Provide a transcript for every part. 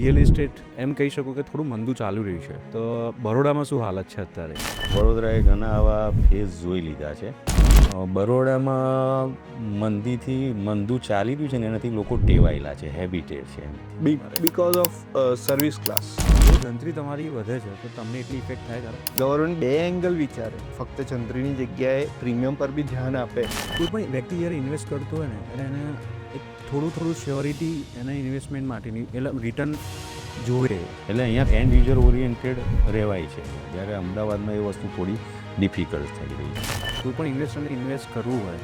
Real estate એમ કહી શકું કે થોડું મંદું ચાલુ રહ્યું છે. તો બરોડામાં શું હાલત છે અત્યારે? વડોદરાએ ઘણા આવા ફેઝ જોઈ લીધા છે. બરોડામાં મંદીથી મંદું ચાલી રહ્યું છે ને એનાથી લોકો ટેવાયેલા છે, હેબિટેડ છે. Because of service class. જો જંત્રી તમારી વધે છે તો તમને એટલી ઇફેક્ટ થાય ખરા? ગવર્મેન્ટ બે એંગલ વિચારે, ફક્ત જંત્રીની જગ્યાએ પ્રીમિયમ પર બી ધ્યાન આપે. કોઈ પણ વ્યક્તિ જ્યારે ઇન્વેસ્ટ કરતો હોય ને એટલે એને એક થોડું શ્યોરિટી એના ઇન્વેસ્ટમેન્ટ માટેની એટલે રિટર્ન જોવે. એટલે અહીંયા એન્ડ યુઝર ઓરિએન્ટેડ રહેવાય છે, જ્યારે અમદાવાદમાં એ વસ્તુ થોડી ડિફિકલ્ટ થઈ રહી છે. કોઈ પણ ઇન્વેસ્ટરને ઇન્વેસ્ટ કરવું હોય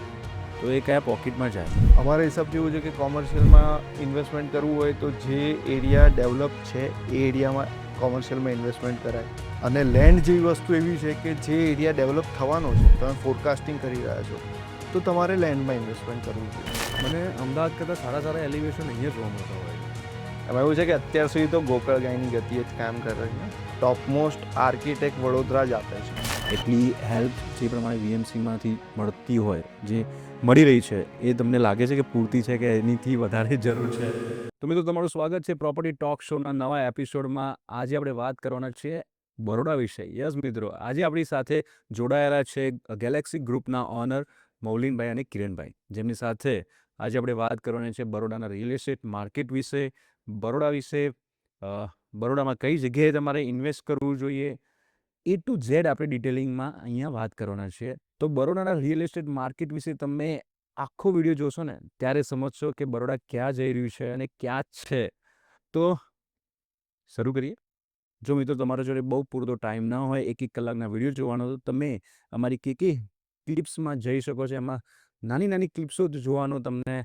તો એ કયા પોકેટમાં જાય? અમારા હિસાબથી એવું છે કે કોમર્શિયલમાં ઇન્વેસ્ટમેન્ટ કરવું હોય તો જે એરિયા ડેવલપ છે એ એરિયામાં કોમર્શિયલમાં ઇન્વેસ્ટમેન્ટ કરાય. અને લેન્ડ જેવી વસ્તુ એવી છે કે જે એરિયા ડેવલપ થવાનો છે, તમે ફોરકાસ્ટિંગ કરી રહ્યા છો, તો તમારે લેન્ડમાં ઇન્વેસ્ટમેન્ટ કરવું જોઈએ. મને અમદાવાદ કરતાં સારા એલિવેશન અહીંયા જોવા મળતા હોય છે. એમાં એવું છે કે અત્યાર સુધી તો ગોકળ ગાયની ગતિએ જ કામ કરે છે. ટોપમોસ્ટ આર્કિટેક્ટ વડોદરા જ આપે છે. એટલી હેલ્પ જે પ્રમાણે વીએમસીમાંથી મળતી હોય, જે મળી રહી છે, એ તમને લાગે છે કે પૂરતી છે કે એનીથી વધારે જરૂર છે? તો મિત્રો, તમારું સ્વાગત છે પ્રોપર્ટી ટોક શોના નવા એપિસોડમાં. આજે આપણે વાત કરવાના છીએ બરોડા વિશે. યસ મિત્રો, આજે આપણી સાથે જોડાયેલા છે ગેલેક્સી ગ્રુપના ઓનર મૌલિનભાઈ અને કિરણભાઈ, જેમની સાથે આજે આપણે વાત કરવાની છે બરોડાના રિયલ એસ્ટેટ માર્કેટ વિશે, બરોડા વિશે, બરોડામાં કઈ જગ્યાએ તમારે ઇન્વેસ્ટ કરવું જોઈએ, એ ટુ ઝેડ આપણે ડિટેલિંગમાં અહીંયા વાત કરવાના છીએ. તો બરોડાના રિયલ એસ્ટેટ માર્કેટ વિશે તમે આખો વિડીયો જોશો ને ત્યારે સમજશો કે બરોડા ક્યાં જઈ રહ્યું છે અને ક્યાં છે. તો શરૂ કરીએ. જો મિત્રો તમારા જોડે બહુ પૂરતો ટાઈમ ના હોય, એક કલાકના વિડીયો જોવાનો, તો તમે અમારી ક્લિપ્સમાં જઈ શકો છો. એમાં નાની ક્લિપ્સો જોવાનો તમને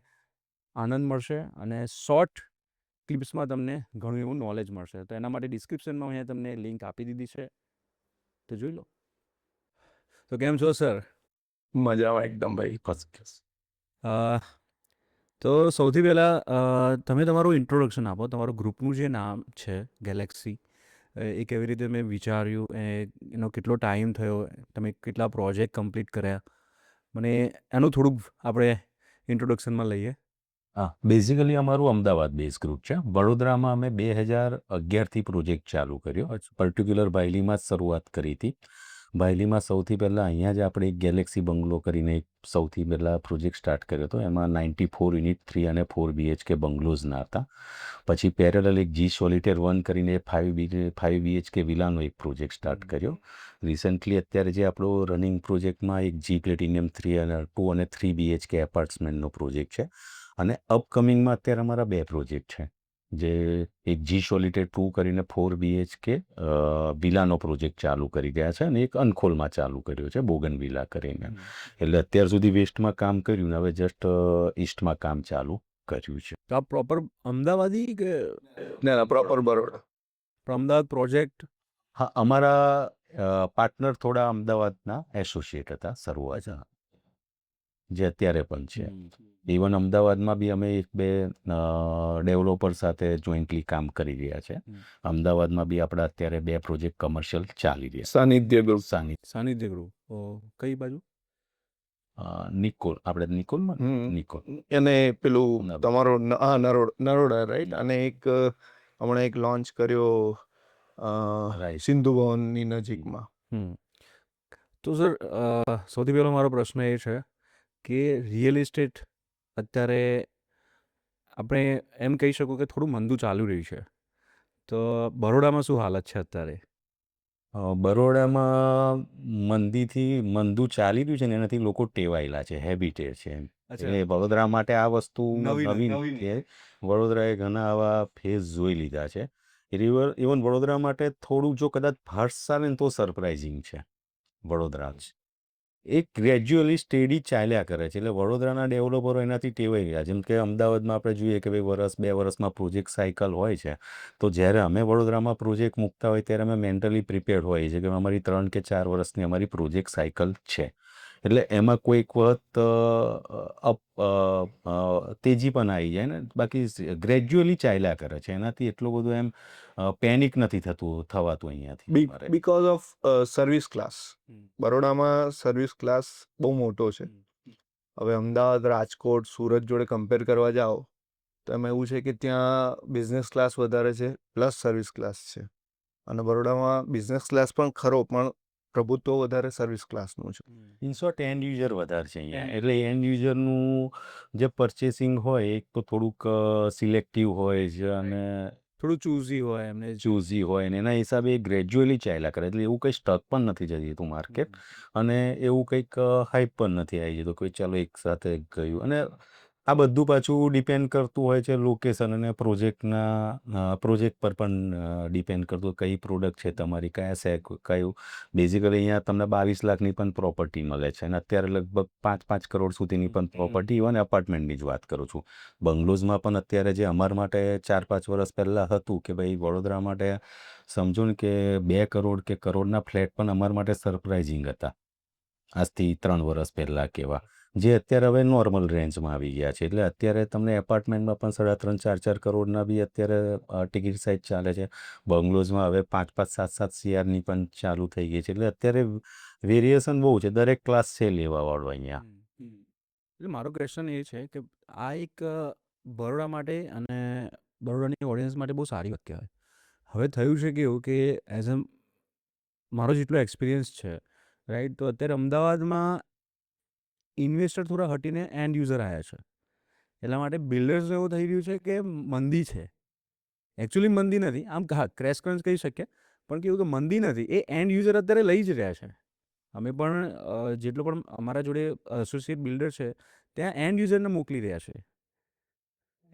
આનંદ મળશે અને શોર્ટ ક્લિપ્સમાં તમને ઘણું એવું નોલેજ મળશે. તો એના માટે ડિસ્ક્રિપ્શનમાં અહીંયા તમને લિંક આપી દીધી છે, તો જોઈ લો. તો કેમ છો સર? મજામાં એકદમ ભાઈ, ફર્સ્ટ ક્લાસ. તો સૌથી પહેલાં તમે તમારું ઇન્ટ્રોડક્શન આપો. તમારું ગ્રુપનું જે નામ છે ગેલેક્સી, એ કેવી રીતે મેં વિચાર્યું, એનો કેટલો ટાઈમ થયો, તમે કેટલા પ્રોજેક્ટ કમ્પ્લીટ કર્યા, મને એનું થોડુંક આપણે ઇન્ટ્રોડક્શનમાં લઈએ. હા, બેઝિકલી અમારું અમદાવાદ બેઝ ગ્રુપ છે. વડોદરામાં અમે 2011થી પ્રોજેક્ટ ચાલુ કર્યો. પર્ટિક્યુલર બાયલીમાં જ શરૂઆત કરી હતી. બાયલીમાં સૌથી પહેલાં અહીંયા જ આપણે એક ગેલેક્સી બંગલો કરીને એક સૌથી પહેલાં પ્રોજેક્ટ સ્ટાર્ટ કર્યો હતો. એમાં 94 યુનિટ 3 અને 4 BHK બંગલોઝના હતા. પછી પેરેલલ એક જી સોલિટેર 1 કરીને 5 BHK વિલાનો એક પ્રોજેક્ટ સ્ટાર્ટ કર્યો. રિસન્ટલી અત્યારે જે આપણો રનિંગ પ્રોજેક્ટમાં એક જી પ્લેટિનિયમ 2 અને 3 BHK એપાર્ટમેન્ટનો પ્રોજેક્ટ છે. અને અપકમિંગમાં અત્યારે અમારા બે પ્રોજેક્ટ છે, જે એક જી સોલિટેડ 2 કરીને 4 BHK વિલાનો પ્રોજેક્ટ ચાલુ કરી રહ્યા છે અને એક અનખોલમાં ચાલુ કર્યો છે, બોગન વિલા કરીને. એટલે અત્યાર સુધી વેસ્ટમાં કામ કર્યું ને હવે જસ્ટ ઈસ્ટમાં કામ ચાલુ કર્યું છે. તો આ પ્રોપર અમદાવાદી કે ના, પ્રોપર બરોડા. અમદાવાદ પ્રોજેક્ટ? હા, અમારા પાર્ટનર થોડા અમદાવાદના એસોસિએટ હતા શરૂઆતમાં, જે અત્યારે પણ છે. ઇવન અમદાવાદમાં બી અમે એક બે ડેવલપર સાથે જોઈન્ટલી કામ કરી રહ્યા છે. અમદાવાદમાં બી આપણા અત્યારે બે પ્રોજેક્ટ કમર્શિયલ ચાલી રહ્યા. સાનિધ્ય ગ્રુપ. સાનિધ્ય ગ્રુપ. કઈ બાજુ? નિકોલ, આપણે નિકોલમાં નિકોલ. અને પેલું તમારો નરોડા રાઈટ. અને એક હમણાં એક લોન્ચ કર્યો સિંધુ ભવનની નજીકમાં. તો સર, સૌથી પહેલો મારો પ્રશ્ન એ છે કે રિયલ એસ્ટેટ અત્યારે આપણે એમ કહી શકું કે થોડું મંદું ચાલુ રહ્યું છે. તો બરોડામાં શું હાલત છે અત્યારે? બરોડામાં મંદીથી મંદું ચાલી રહ્યું છે ને એનાથી લોકો ટેવાયેલા છે, હેબિટેડ છે. એટલે વડોદરા માટે આ વસ્તુ નવીન છે. વડોદરાએ ઘણા આવા ફેઝ જોઈ લીધા છે. ઇવન વડોદરા માટે થોડું જો કદાચ ફાસ્ટ ચાલે ને તો સરપ્રાઇઝિંગ છે વડોદરા જ. એ ગ્રેજ્યુઅલી સ્ટેડી ચાલ્યા કરે છે. એટલે વડોદરાના ડેવલપરો એનાથી ટેવાઈ ગયા. જેમ કે અમદાવાદમાં આપણે જોઈએ કે ભાઈ વર્ષ 2 વર્ષમાં પ્રોજેક્ટ સાયકલ હોય છે, તો જ્યારે અમે વડોદરામાં પ્રોજેક્ટ મૂકતા હોય ત્યારે અમે મેન્ટલી પ્રિપેર્ડ હોઈએ છીએ કે અમારી 3 કે 4 વર્ષની અમારી પ્રોજેક્ટ સાયકલ છે. એટલે એમાં કોઈક વખત તેજી પણ આવી જાય ને, બાકી ગ્રેજ્યુઅલી ચાલ્યા કરે છે. એનાથી એટલું બધું એમ પેનિક નથી થવાતું અહીંયાથી. Because of service class. બરોડામાં સર્વિસ ક્લાસ બહુ મોટો છે. હવે અમદાવાદ, રાજકોટ, સુરત જોડે કમ્પેર કરવા જાઓ તો એમાં એવું છે કે ત્યાં બિઝનેસ ક્લાસ વધારે છે પ્લસ સર્વિસ ક્લાસ છે, અને બરોડામાં બિઝનેસ ક્લાસ પણ ખરો, પણ પ્રભુત્વ વધારે સર્વિસ ક્લાસનું છે. ઇન શોર્ટ એન્ડ યુઝર વધારે છે અહીંયા, એટલે એન્ડ યુઝરનું જે પર્ચેસિંગ હોય એક તો થોડુંક સિલેક્ટિવ હોય છે અને થોડું ચૂઝી હોય એમને ચૂઝી હોય ને એના હિસાબે ગ્રેજ્યુઅલી ચાલ્યા કરે, એટલે એવું કંઈ સ્ટક પણ નથી જતી તું માર્કેટ, અને એવું કંઈક હાઈપ પણ નથી આવી જતું કોઈ ચાલો એક સાથે ગયું. અને આ બધું પાછું ડિપેન્ડ કરતું હોય છે લોકેશન અને પ્રોજેક્ટ પર પણ ડિપેન્ડ કરતું કઈ પ્રોડક્ટ છે તમારી, કયું બેઝિકલી અહીંયા તમને 22 લાખની પણ પ્રોપર્ટી મળે છે, અને અત્યારે લગભગ 5 કરોડ સુધીની પણ પ્રોપર્ટી ઇવન એપાર્ટમેન્ટની જ વાત કરું છું. બંગલોઝમાં પણ અત્યારે જે અમારા માટે 4-5 વર્ષ પહેલાં હતું કે ભાઈ વડોદરા માટે સમજો ને કે 2 કરોડ કે કરોડના ફ્લેટ પણ અમારા માટે સરપ્રાઇઝિંગ હતા આજથી 3 વર્ષ પહેલાં કેવા, જે અત્યારે હવે નોર્મલ રેન્જમાં આવી ગયા છે. એટલે અત્યારે તમને એપાર્ટમેન્ટમાં પણ 3.5-4 કરોડના બી અત્યારે ટિકિટ સાઇઝ ચાલે છે. બંગલોઝમાં હવે 5-5, 7-7 CRની પણ ચાલુ થઈ ગઈ છે. એટલે અત્યારે વેરિએશન બહુ છે, દરેક ક્લાસ છે લેવાવાળો અહીંયા. એટલે મારો ક્વેશ્ચન એ છે કે આ એક બરોડા માટે અને બરોડાની ઓડિયન્સ માટે બહુ સારી વાત કહેવાય. હવે થયું છે કે એવું કે એઝ અ મારો જેટલો એક્સપિરિયન્સ છે રાઈટ, તો અત્યારે અમદાવાદમાં ઇન્વેસ્ટર થોડા હટીને એન્ડ યુઝર આવ્યા છે. એટલા માટે બિલ્ડર્સ એવું થઈ રહ્યું છે કે મંદી છે. એકચ્યુઅલી મંદી નથી, આમ હા ક્રેશ ક્રંચ કહી શકીએ, પણ કેવું કે મંદી નથી, એ એન્ડ યુઝર અત્યારે લઈ જ રહ્યા છે. અમે પણ જેટલો પણ અમારા જોડે એસોસિએટ બિલ્ડર છે ત્યાં એન્ડ યુઝરને મોકલી રહ્યા છે.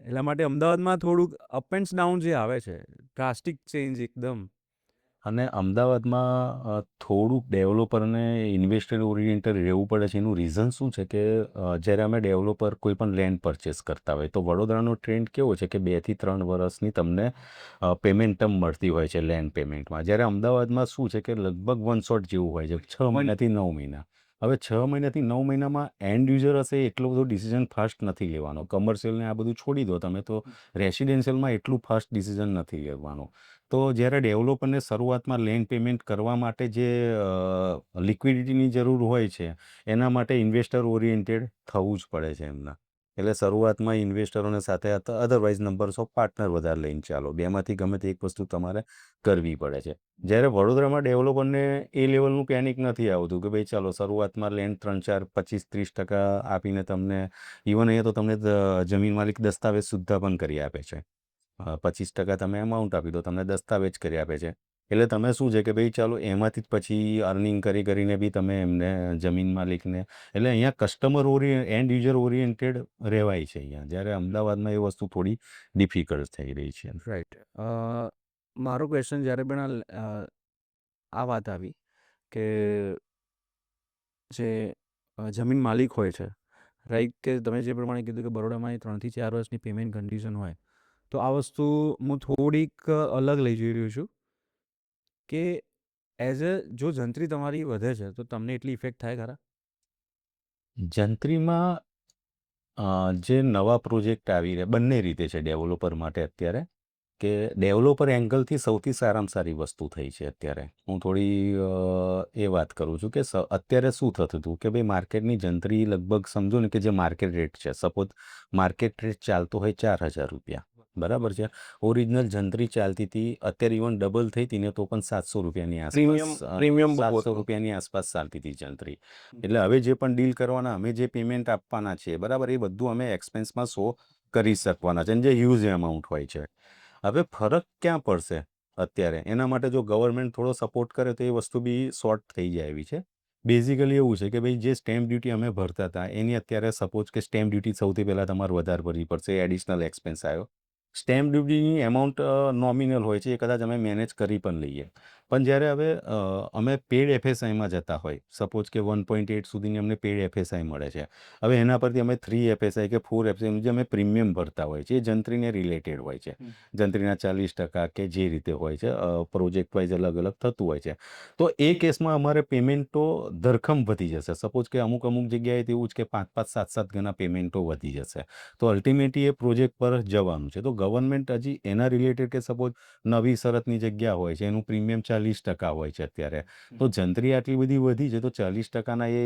એટલા માટે અમદાવાદમાં થોડુંક અપ એન્ડ ડાઉન જે આવે છે, ડ્રાસ્ટિક ચેન્જ એકદમ. અને અમદાવાદમાં થોડુંક ડેવલપરને ઇન્વેસ્ટર ઓરિએન્ટેડ રહેવું પડે છે. એનું રીઝન શું છે કે જ્યારે અમે ડેવલપર કોઈ પણ લેન્ડ પરચેસ કરતા હોય તો વડોદરાનો ટ્રેન્ડ કેવો છે કે 2 થી 3 વર્ષની તમને પેમેન્ટ ટર્મ મળતી હોય છે લેન્ડ પેમેન્ટમાં. જ્યારે અમદાવાદમાં શું છે કે લગભગ 1 શોટ જેવું હોય છે, 6 મહિનાથી 9 મહિના. હવે 6 મહિનાથી 9 મહિનામાં એન્ડ યુઝર હશે એટલો બધો ડિસિઝન ફાસ્ટ નથી લેવાનો. કમર્શિયલને આ બધું છોડી દો તમે, તો રેસિડેન્શિયલમાં એટલું ફાસ્ટ ડિસિઝન નથી લેવાનું. તો જ્યારે ડેવલપરને શરૂઆતમાં લેન્ડ પેમેન્ટ કરવા માટે જે લિક્વિડિટીની જરૂર હોય છે એના માટે ઇન્વેસ્ટર ઓરિએન્ટેડ થવું જ પડે છે એમના. એટલે શરૂઆતમાં ઇન્વેસ્ટરોને સાથે અધરવાઇઝ નંબર્સ ઓફ પાર્ટનર વધારે લઈને ચાલો, બેમાંથી ગમે તે એક વસ્તુ તમારે કરવી પડે છે. જ્યારે વડોદરામાં ડેવલપરને એ લેવલનું પેનિક નથી આવતું કે ભાઈ ચાલો શરૂઆતમાં લેન્ડ 3-4, 25-30% આપીને તમને, ઇવન અહીંયા તો તમને જમીન માલિક દસ્તાવેજ સુદ્ધા પણ કરી આપે છે. 25% તમે અમાઉન્ટ આપી દો, તમને દસ્તાવેજ કરી આપે છે. એટલે તમે શું છે કે ભાઈ ચાલો એમાંથી જ પછી અર્નિંગ કરીને બી તમે એમને જમીન માલિકને, એટલે અહીંયા કસ્ટમર એન્ડ યુઝર ઓરિએન્ટેડ રહેવાય છે અહીંયા, જ્યારે અમદાવાદમાં એ વસ્તુ થોડી ડિફિકલ્ટ થઈ રહી છે. રાઈટ. મારો ક્વેશ્ચન જ્યારે પણ આ વાત આવી કે જે જમીન માલિક હોય છે રાઈટ, કે તમે જે પ્રમાણે કીધું કે બરોડામાં 3 થી 4 વર્ષની પેમેન્ટ કન્ડિશન હોય, તો આ વસ્તુ હું થોડીક અલગ લઈ જઈ રહ્યો છું કે એઝ અ જો જંત્રી તમારી વધે છે તો તમને એટલી ઇફેક્ટ થાય ખરા? જંત્રીમાં જે નવા પ્રોજેક્ટ આવી રહ્યા બંને રીતે છે ડેવલપર માટે અત્યારે, કે ડેવલપર એંગલથી સૌથી સારામાં સારી વસ્તુ થઈ છે અત્યારે. હું થોડી એ વાત કરું છું કે અત્યારે શું થતું હતું કે ભાઈ માર્કેટની જંત્રી લગભગ સમજો ને કે જે માર્કેટ રેટ છે, સપોઝ માર્કેટ રેટ ચાલતો હોય 4,000 રૂપિયા, બરાબર છે. ઓરિજિનલ જંત્રી ચાલતી હતી, અત્યારે ઇવન ડબલ થઈ હતી ને તો પણ 700 રૂપિયાની આસપાસ, પ્રીમિયમ 700 રૂપિયાની આસપાસ ચાલતી હતી જંત્રી. એટલે હવે જે પણ ડીલ કરવાના, અમે જે પેમેન્ટ આપવાના છે બરાબર, એ બધું અમે એક્સપેન્સમાં શો કરી શકવાના છે, અને જે હ્યુઝ એમાઉન્ટ હોય છે. હવે ફરક ક્યાં પડશે અત્યારે? એના માટે જો ગવર્મેન્ટ થોડો સપોર્ટ કરે તો એ વસ્તુ બી શોર્ટ થઈ જાય એવી છે. બેઝિકલી એવું છે કે ભાઈ જે સ્ટેમ્પ ડ્યુટી અમે ભરતા હતા એની અત્યારે સપોઝ કે સ્ટેમ્પ ડ્યુટી સૌથી પહેલાં તમારે વધારે ભરવી પડશે, એડિશનલ એક્સપેન્સ આવ્યો. સ્ટેમ્પ ડ્યુટીની એમાઉન્ટ નોમિનલ હોય છે, એ કદાચ અમે મેનેજ કરી પણ લઈએ. પણ જ્યારે હવે અમે પેડ એફએસઆઈમાં જતા હોય, સપોઝ કે 1.8 સુધીની અમને પેડ એફએસઆઈ મળે છે, હવે એના પરથી અમે 3 એફએસઆઈ કે 4 એફએસઆઈ જે અમે પ્રીમિયમ ભરતા હોય છે એ જંત્રીને રિલેટેડ હોય છે. જંત્રીના 40% કે જે રીતે હોય છે, પ્રોજેક્ટ વાઇઝ અલગ અલગ થતું હોય છે. તો એ કેસમાં અમારે પેમેન્ટો ધરખમ વધી જશે. સપોઝ કે અમુક જગ્યાએ તેવું જ કે 5-5, 7-7 ગણા પેમેન્ટો વધી જશે. તો અલ્ટિમેટલી એ પ્રોજેક્ટ પર જવાનું છે. તો ગવર્મેન્ટ હજી એના રિલેટેડ કે સપોઝ નવી શરતની જગ્યા હોય છે, એનું પ્રીમિયમ 40% હોય છે અત્યારે. તો જંત્રી આટલી બધી વધી છે તો 40%ના એ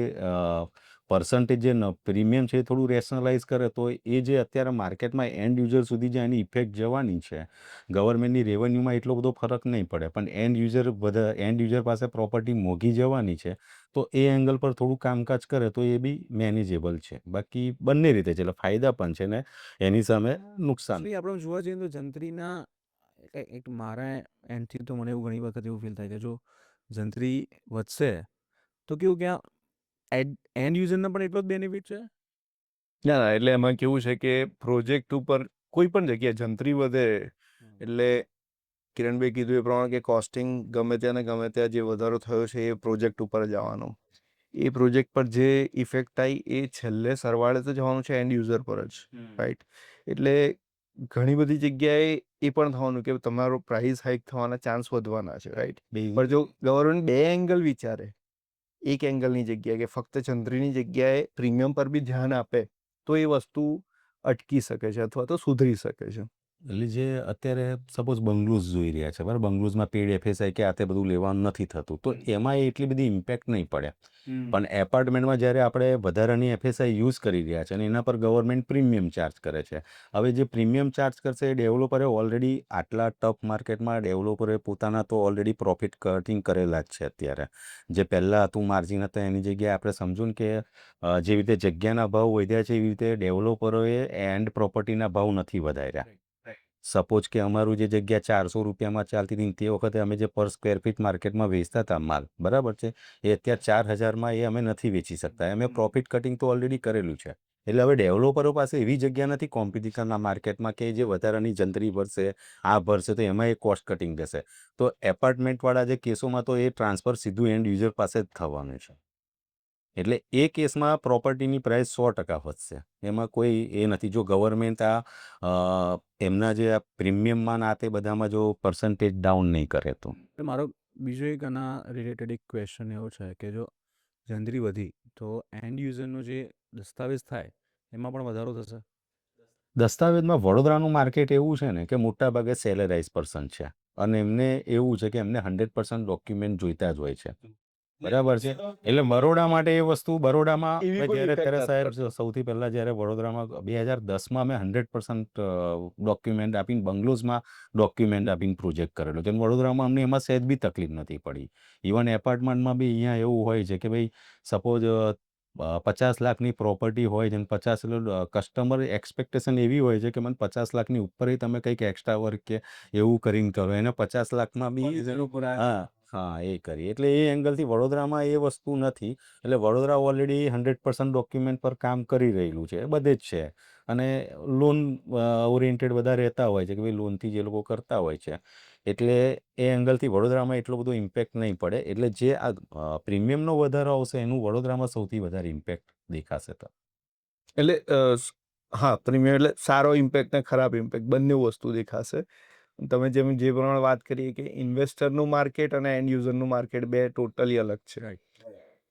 પર્સન્ટેજ જે પ્રીમિયમ છે એ થોડું રેશનલાઇઝ કરે તો એ જે અત્યારે માર્કેટમાં એન્ડ યુઝર સુધી જે એની ઇફેક્ટ જવાની છે, ગવર્મેન્ટની રેવન્યુમાં એટલો બધો ફરક નહીં પડે, પણ એન્ડ યુઝર પાસે પ્રોપર્ટી મોંઘી જવાની છે, તો એ એંગલ પર થોડું કામકાજ કરે તો એ બી મેનેજેબલ છે. બાકી બંને રીતે છે, એટલે ફાયદા પણ છે ને એની સામે નુકસાન. આપણે જોવા જઈએ તો જંત્રીના એક મારા એન્ડથી તો મને એવું ઘણી વખત એવું ફીલ થાય કે જો જંત્રી વધશે તો કેવું કે એન્ડ યુઝરને પણ એટલો જ બેનિફિટ છે. ના એટલે એમાં કેવું છે કે પ્રોજેક્ટ ઉપર કોઈ પણ જગ્યાએ જંત્રી વધે એટલે કિરણભાઈ કીધું એ પ્રમાણે કે કોસ્ટિંગ ગમે ત્યાં ને ગમે ત્યાં જે વધારો થયો છે એ પ્રોજેક્ટ ઉપર જ આવવાનો. એ પ્રોજેક્ટ પર જે ઇફેક્ટ આવી એ છેલ્લે સરવાળે તો જવાનું છે એન્ડ યુઝર પર જ, રાઈટ. એટલે ઘણી બધી જગ્યાએ એ પણ થવાનું કે તમારો પ્રાઇસ હાઇક થવાના ચાન્સ વધવાના છે, રાઈટ. પણ જો ગવર્મેન્ટ બે એંગલ વિચારે, એક એંગલની જગ્યાએ કે ફક્ત જંત્રીની જગ્યાએ પ્રીમિયમ પર બી ધ્યાન આપે તો એ વસ્તુ અટકી શકે છે અથવા તો સુધરી શકે છે. એટલે જે અત્યારે સપોઝ બંગલોઝ જોઈ રહ્યા છે, બરાબર, બંગલોઝમાં પેડ FSI કે આ તે બધું લેવાનું નથી થતું, તો એમાં એટલી બધી ઇમ્પેક્ટ નહીં પડે. પણ એપાર્ટમેન્ટમાં જ્યારે આપણે વધારાની FSI યુઝ કરી રહ્યા છે અને એના પર ગવર્મેન્ટ પ્રીમિયમ ચાર્જ કરે છે, હવે જે પ્રીમિયમ ચાર્જ કરશે એ ડેવલપરે ઓલરેડી આટલા ટફ માર્કેટમાં ડેવલપરે પોતાના તો ઓલરેડી પ્રોફિટ કટિંગ કરેલા જ છે. અત્યારે જે પહેલાં હતું માર્જિન હતા એની જગ્યાએ આપણે સમજવું ને કે જેવી રીતે જગ્યાના ભાવ વધ્યા છે એવી રીતે ડેવલપરોએ એન્ડ પ્રોપર્ટીના ભાવ નથી વધાર્યા. સપોઝ કે અમારું જે જગ્યા 400 રૂપિયામાં ચાલતી હતી તે વખતે અમે જે પર સ્ક્વેર ફીટ માર્કેટમાં વેચતા હતા માલ, બરાબર છે, એ અત્યારે 4000માં એ અમે નથી વેચી શકતા. અમે પ્રોફિટ કટિંગ તો ઓલરેડી કરેલું છે. એટલે હવે ડેવલપરો પાસે એવી જગ્યા નથી કોમ્પિટિશનના માર્કેટમાં કે જે વધારાની જંત્રી ભરશે, આ ભરશે, તો એમાં એ કોસ્ટ કટિંગ થશે. તો એપાર્ટમેન્ટવાળા જે કેસોમાં તો એ ટ્રાન્સફર સીધું એન્ડ યુઝર પાસે જ થવાનું છે. એટલે એ કેસમાં પ્રોપર્ટીની પ્રાઇસ 100% વધશે, એમાં કોઈ એ નથી. જો ગવર્મેન્ટ એમના જે આ પ્રીમિયમમાં ના તે બધામાં જો પર્સન્ટેજ ડાઉન નહીં કરે તો. મારો બીજો એક આના રિલેટેડ એક ક્વેશ્ચન એવો છે કે જો જંત્રી વધી તો એન્ડ યુઝરનો જે દસ્તાવેજ થાય એમાં પણ વધારો થશે. દસ્તાવેજમાં વડોદરાનું માર્કેટ એવું છે ને કે મોટાભાગે સેલેરાઇઝ પર્સન છે અને એમને એવું છે કે એમને 100% ડોક્યુમેન્ટ જોઈતા જ હોય છે, બરાબર છે. એટલે બરોડા માટે એ વસ્તુ બરોડામાં જ્યારે સાહેબ સૌથી પહેલા જ્યારે વડોદરામાં 2010માં અમે 100% ડોક્યુમેન્ટ આપીને બંગલોઝમાં ડોક્યુમેન્ટ આપીને પ્રોજેક્ટ કરેલો છે. વડોદરામાં અમને એમાં સહેજ બી તકલીફ નથી પડી. ઇવન એપાર્ટમેન્ટમાં બી અહીંયા એવું હોય છે કે ભાઈ સપોઝ 50 લાખની પ્રોપર્ટી હોય છે, 50 કસ્ટમર એક્સપેક્ટેશન એવી હોય છે કે મને 50 લાખની ઉપર તમે કંઈક એક્સ્ટ્રા વર્ક કે એવું કરીને કરો, એને 50 લાખમાં બી હા એ કરી. એટલે એ એંગલથી વડોદરામાં એ વસ્તુ નથી. એટલે વડોદરા ઓલરેડી 100% ડોક્યુમેન્ટ પર કામ કરી રહેલું છે, બધે જ છે. અને લોન ઓરિએન્ટેડ બધા રહેતા હોય છે કે ભાઈ લોનથી જે લોકો કરતા હોય છે, એટલે એ એંગલથી વડોદરામાં એટલો બધો ઇમ્પેક્ટ નહીં પડે. એટલે જે આ પ્રીમિયમનો વધારો આવશે એનું વડોદરામાં સૌથી વધારે ઇમ્પેક્ટ દેખાશે. તો એટલે હા, પ્રીમિયમ એટલે સારો ઇમ્પેક્ટ ને ખરાબ ઇમ્પેક્ટ બંને વસ્તુ દેખાશે. તમે જે પ્રમાણે વાત કરીએ કે ઇન્વેસ્ટરનું માર્કેટ અને એન્ડ યુઝરનું માર્કેટ બે ટોટલી અલગ છે, રાઈટ.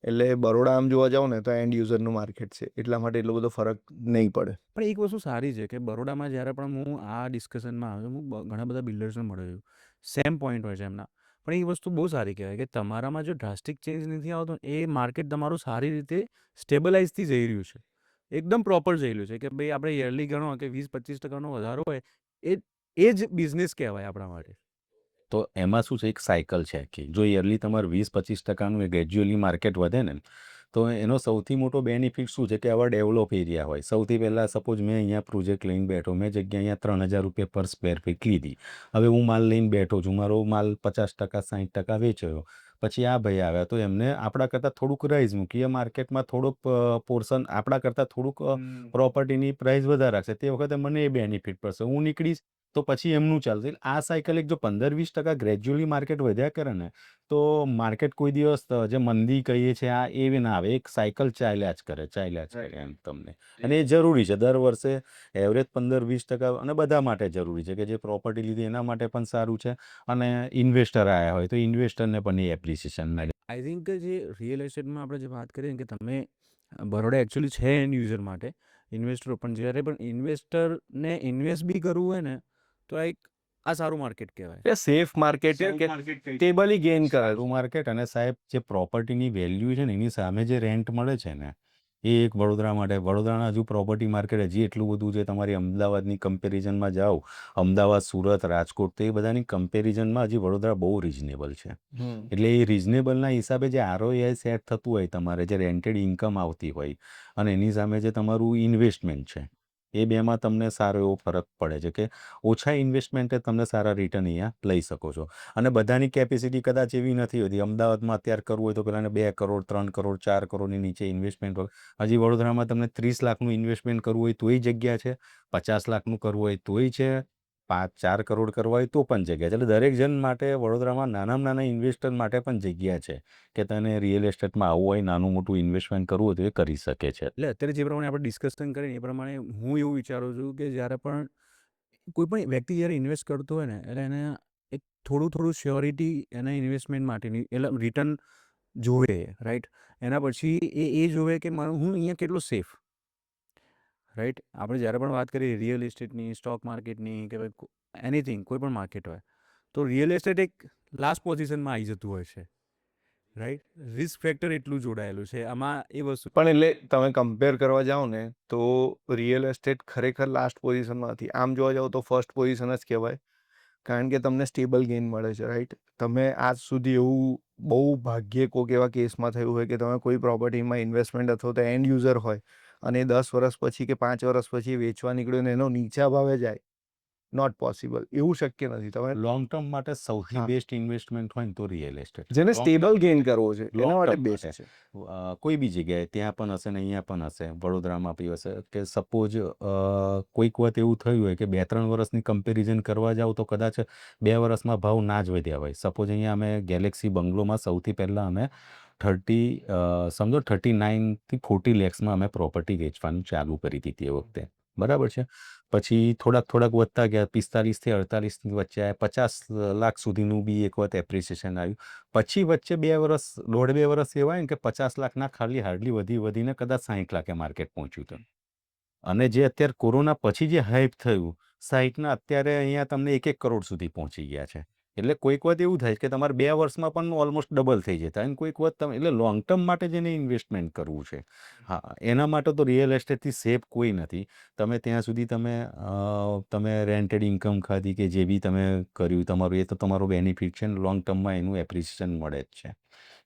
એટલે બરોડા આમ જોવા જાવ ને તો એન્ડ યુઝરનું માર્કેટ છે, એટલા માટે એટલો બધો ફરક નહીં પડે. પણ એક વસ્તુ સારી છે કે બરોડામાં જ્યારે પણ હું આ ડિસ્કશનમાં આવ્યો, હું ઘણા બધા બિલ્ડર્સને મળ્યો છું, સેમ પોઈન્ટ હોય છે એમના. પણ એ વસ્તુ બહુ સારી કહેવાય કે તમારામાં જો ડ્રાસ્ટિક ચેન્જ નથી આવતો, એ માર્કેટ તમારું સારી રીતે સ્ટેબલાઇઝથી જઈ રહ્યું છે, એકદમ પ્રોપર જઈ રહ્યું છે કે ભાઈ આપણે યરલી ગણો કે 20-25% વધારો હોય, એ જ બિઝનેસ કહેવાય આપણા માટે. તો એમાં શું છે, એક સાયકલ છે કે જો યરલી તમારું 20-25% ગ્રેજ્યુઅલી માર્કેટ વધે ને, તો એનો સૌથી મોટો બેનિફિટ શું છે કે આવા ડેવલપ એરિયા હોય. સૌથી પહેલાં સપોઝ મેં અહીંયા પ્રોજેક્ટ લઈને બેઠો, મેં જગ્યા અહીંયા 3000 રૂપિયા પર સ્ક્વેર ફીટ લીધી. હવે હું માલ લઈને બેઠો છું, મારો માલ 50% 60% વેચાયો. પછી આ ભાઈ આવ્યા તો એમને આપણા કરતાં થોડુંક રાઇઝ મૂકી, એ માર્કેટમાં થોડુંક પોર્શન આપણા કરતાં થોડુંક પ્રોપર્ટીની પ્રાઇસ વધારે રાખશે. તે વખતે મને એ બેનિફિટ પડશે, હું નીકળીશ તો પછી એમનું ચાલશે. આ સાયકલ એક જો 15-20% ગ્રેજ્યુઅલી માર્કેટ વધ્યા કરે ને, તો માર્કેટ કોઈ દિવસ જે મંદી કહીએ છીએ આ એવી ના આવે. એક સાયકલ ચાલ્યા જ કરે એમ તમને. અને એ જરૂરી છે. દર વર્ષે એવરેજ 15-20% અને બધા માટે જરૂરી છે કે જે પ્રોપર્ટી લીધી એના માટે પણ સારું છે, અને ઇન્વેસ્ટર આવ્યા હોય તો ઇન્વેસ્ટરને પણ એ એપ્રિસિએશન મળે. આઈ થિંક કે જે રિયલ એસ્ટેટમાં આપણે જે વાત કરીએ કે તમે બરોડા એકચ્યુઅલી છે એન્ડ યુઝર માટે, ઇન્વેસ્ટરો પણ જ્યારે પણ ઇન્વેસ્ટરને ઇન્વેસ્ટ બી કરવું હોય ને તો આ સારું માર્કેટ કહેવાય. એ સેફ માર્કેટ કે સ્ટેબલી ગેઇન કરે. માર્કેટ અને સાહેબ જે પ્રોપર્ટીની વેલ્યુ છે ને એની સામે જે રેન્ટ મળે છે ને, એ એક વડોદરા માટે. વડોદરાના હજુ પ્રોપર્ટી માર્કેટ હજી એટલું બધું છે, તમારી અમદાવાદની કમ્પેરિઝનમાં જાઓ, અમદાવાદ, સુરત, રાજકોટ, તો એ બધાની કમ્પેરિઝનમાં હજી વડોદરા બહુ રિઝનેબલ છે. એટલે એ રિઝનેબલના હિસાબે જે ROI સેટ થતું હોય તમારે, જે રેન્ટેડ ઇન્કમ આવતી હોય અને એની સામે જે તમારું ઇન્વેસ્ટમેન્ટ છે, એ બેમાં તમને સારો એવો ફરક પડે છે કે ઓછા ઇન્વેસ્ટમેન્ટે તમને સારા રિટર્ન અહીંયા લઈ શકો છો. અને બધાની કેપેસિટી કદાચ એવી નથી હોતી. અમદાવાદમાં અત્યારે કરવું હોય તો પેલાને 2 કરોડ, 3 કરોડ, 4 કરોડની નીચે ઇન્વેસ્ટમેન્ટ હોય. હજી વડોદરામાં તમને 30 લાખનું ઇન્વેસ્ટમેન્ટ કરવું હોય તોય જગ્યા છે, 50 લાખનું કરવું હોય તોય છે, 4 કરોડ કરવા હોય તો પણ જગ્યા છે. એટલે દરેક જણ માટે વડોદરામાં નાનામાં નાના ઇન્વેસ્ટર માટે પણ જગ્યા છે કે તને રિયલ એસ્ટેટમાં આવવું હોય, નાનું મોટું ઇન્વેસ્ટમેન્ટ કરવું હોય તો એ કરી શકે છે. એટલે અત્યારે જે પ્રમાણે આપણે ડિસ્કશન કરીએ એ પ્રમાણે હું એવું વિચારું છું કે જ્યારે પણ કોઈ પણ વ્યક્તિ જ્યારે ઇન્વેસ્ટ કરતો હોય ને, એટલે એને એક થોડું શ્યોરિટી એના ઇન્વેસ્ટમેન્ટ માટેની, એટલે રિટર્ન જોવે, રાઈટ. એના પછી એ જોવે કે હું અહીંયા કેટલો સેફ, રાઈટ. આપણે જ્યારે પણ વાત કરીએ રિયલ એસ્ટેટની, સ્ટોક માર્કેટની, કે ભાઈ એનીથિંગ, કોઈ પણ માર્કેટ હોય, તો રિયલ એસ્ટેટ એક લાસ્ટ પોઝિશનમાં આવી જતું હોય છે, રાઈટ. રિસ્ક ફેક્ટર એટલું જોડાયેલું છે આમાં એ વસ્તુ. પણ એટલે તમે કમ્પેર કરવા જાઓ ને તો રિયલ એસ્ટેટ ખરેખર લાસ્ટ પોઝિશનમાં નથી. આમ જોવા જાઓ તો ફર્સ્ટ પોઝિશન જ કહેવાય, કારણ કે તમને સ્ટેબલ ગેઇન મળે છે, રાઈટ. તમે આજ સુધી એવું બહુ ભાગ્યે કોઈક એવા કેસમાં થયું હોય કે તમે કોઈ પ્રોપર્ટીમાં ઇન્વેસ્ટમેન્ટ અથવા તો એન્ડ યુઝર હોય અને 10 વર્ષ પછી કે 5 વર્ષ પછી વેચવા નીકળ્યો ને એનો નીચા ભાવે જાય, નોટ પોસિબલ. એવું શક્ય નથી. તમે લોંગ ટર્મ માટે સૌથી હા. બેસ્ટ ઇન્વેસ્ટમેન્ટ હોય ને તો રિયલ એસ્ટેટ. જેને Long સ્ટેબલ ગેઇન કરવો છે long એના માટે term બેસ્ટ માટે. છે. કોઈ બી જગ્યાએ ત્યાં પણ હશે ને અહીંયા પણ હશે, વડોદરામાં બી હશે. કે સપોઝ કોઈક વખત એવું થયું હોય કે 2-3 વર્ષની કમ્પેરિઝન કરવા જાવ તો કદાચ 2 વર્ષમાં ભાવ ના જ વધ્યા હોય. સપોઝ અહીંયા અમે ગેલેક્સી બંગલોમાં સૌથી પહેલાં અમે 39 થી 40 લેક્સમાં અમે પ્રોપર્ટી વેચવાનું ચાલુ કરી હતી તે વખતે, બરાબર છે. પછી થોડાક વધતા ગયા, 45 થી 48 ની વચ્ચે આવ્યા, 50 લાખ સુધીનું બી એક વખત એપ્રિસિએશન આવ્યું. પછી વચ્ચે 2 વર્ષ, 1.5-2 વર્ષ એવા હોય ને કે 50 લાખના ખાલી હાર્ડલી વધીને કદાચ 60 લાખે માર્કેટ પહોંચ્યું હતું. અને જે અત્યારે કોરોના પછી જે હાઇપ થયું, 60ના અત્યારે અહીંયા તમને 1-1 કરોડ સુધી પહોંચી ગયા છે. એટલે કોઈક વખત એવું થાય કે તમારે 2 વર્ષમાં પણ ઓલમોસ્ટ ડબલ થઈ જતા. અને કોઈક વખત તમે, એટલે લોંગ ટર્મ માટે જેને ઇન્વેસ્ટમેન્ટ કરવું છે, હા, એના માટે તો રિયલ એસ્ટેટથી સેફ કોઈ નથી. તમે ત્યાં સુધી તમે રેન્ટેડ ઇન્કમ ખાધી કે જે બી તમે કર્યું તમારું, એ તો તમારો બેનિફિટ છે ને લોંગ ટર્મમાં એનું એપ્રિસિએશન મળે જ છે.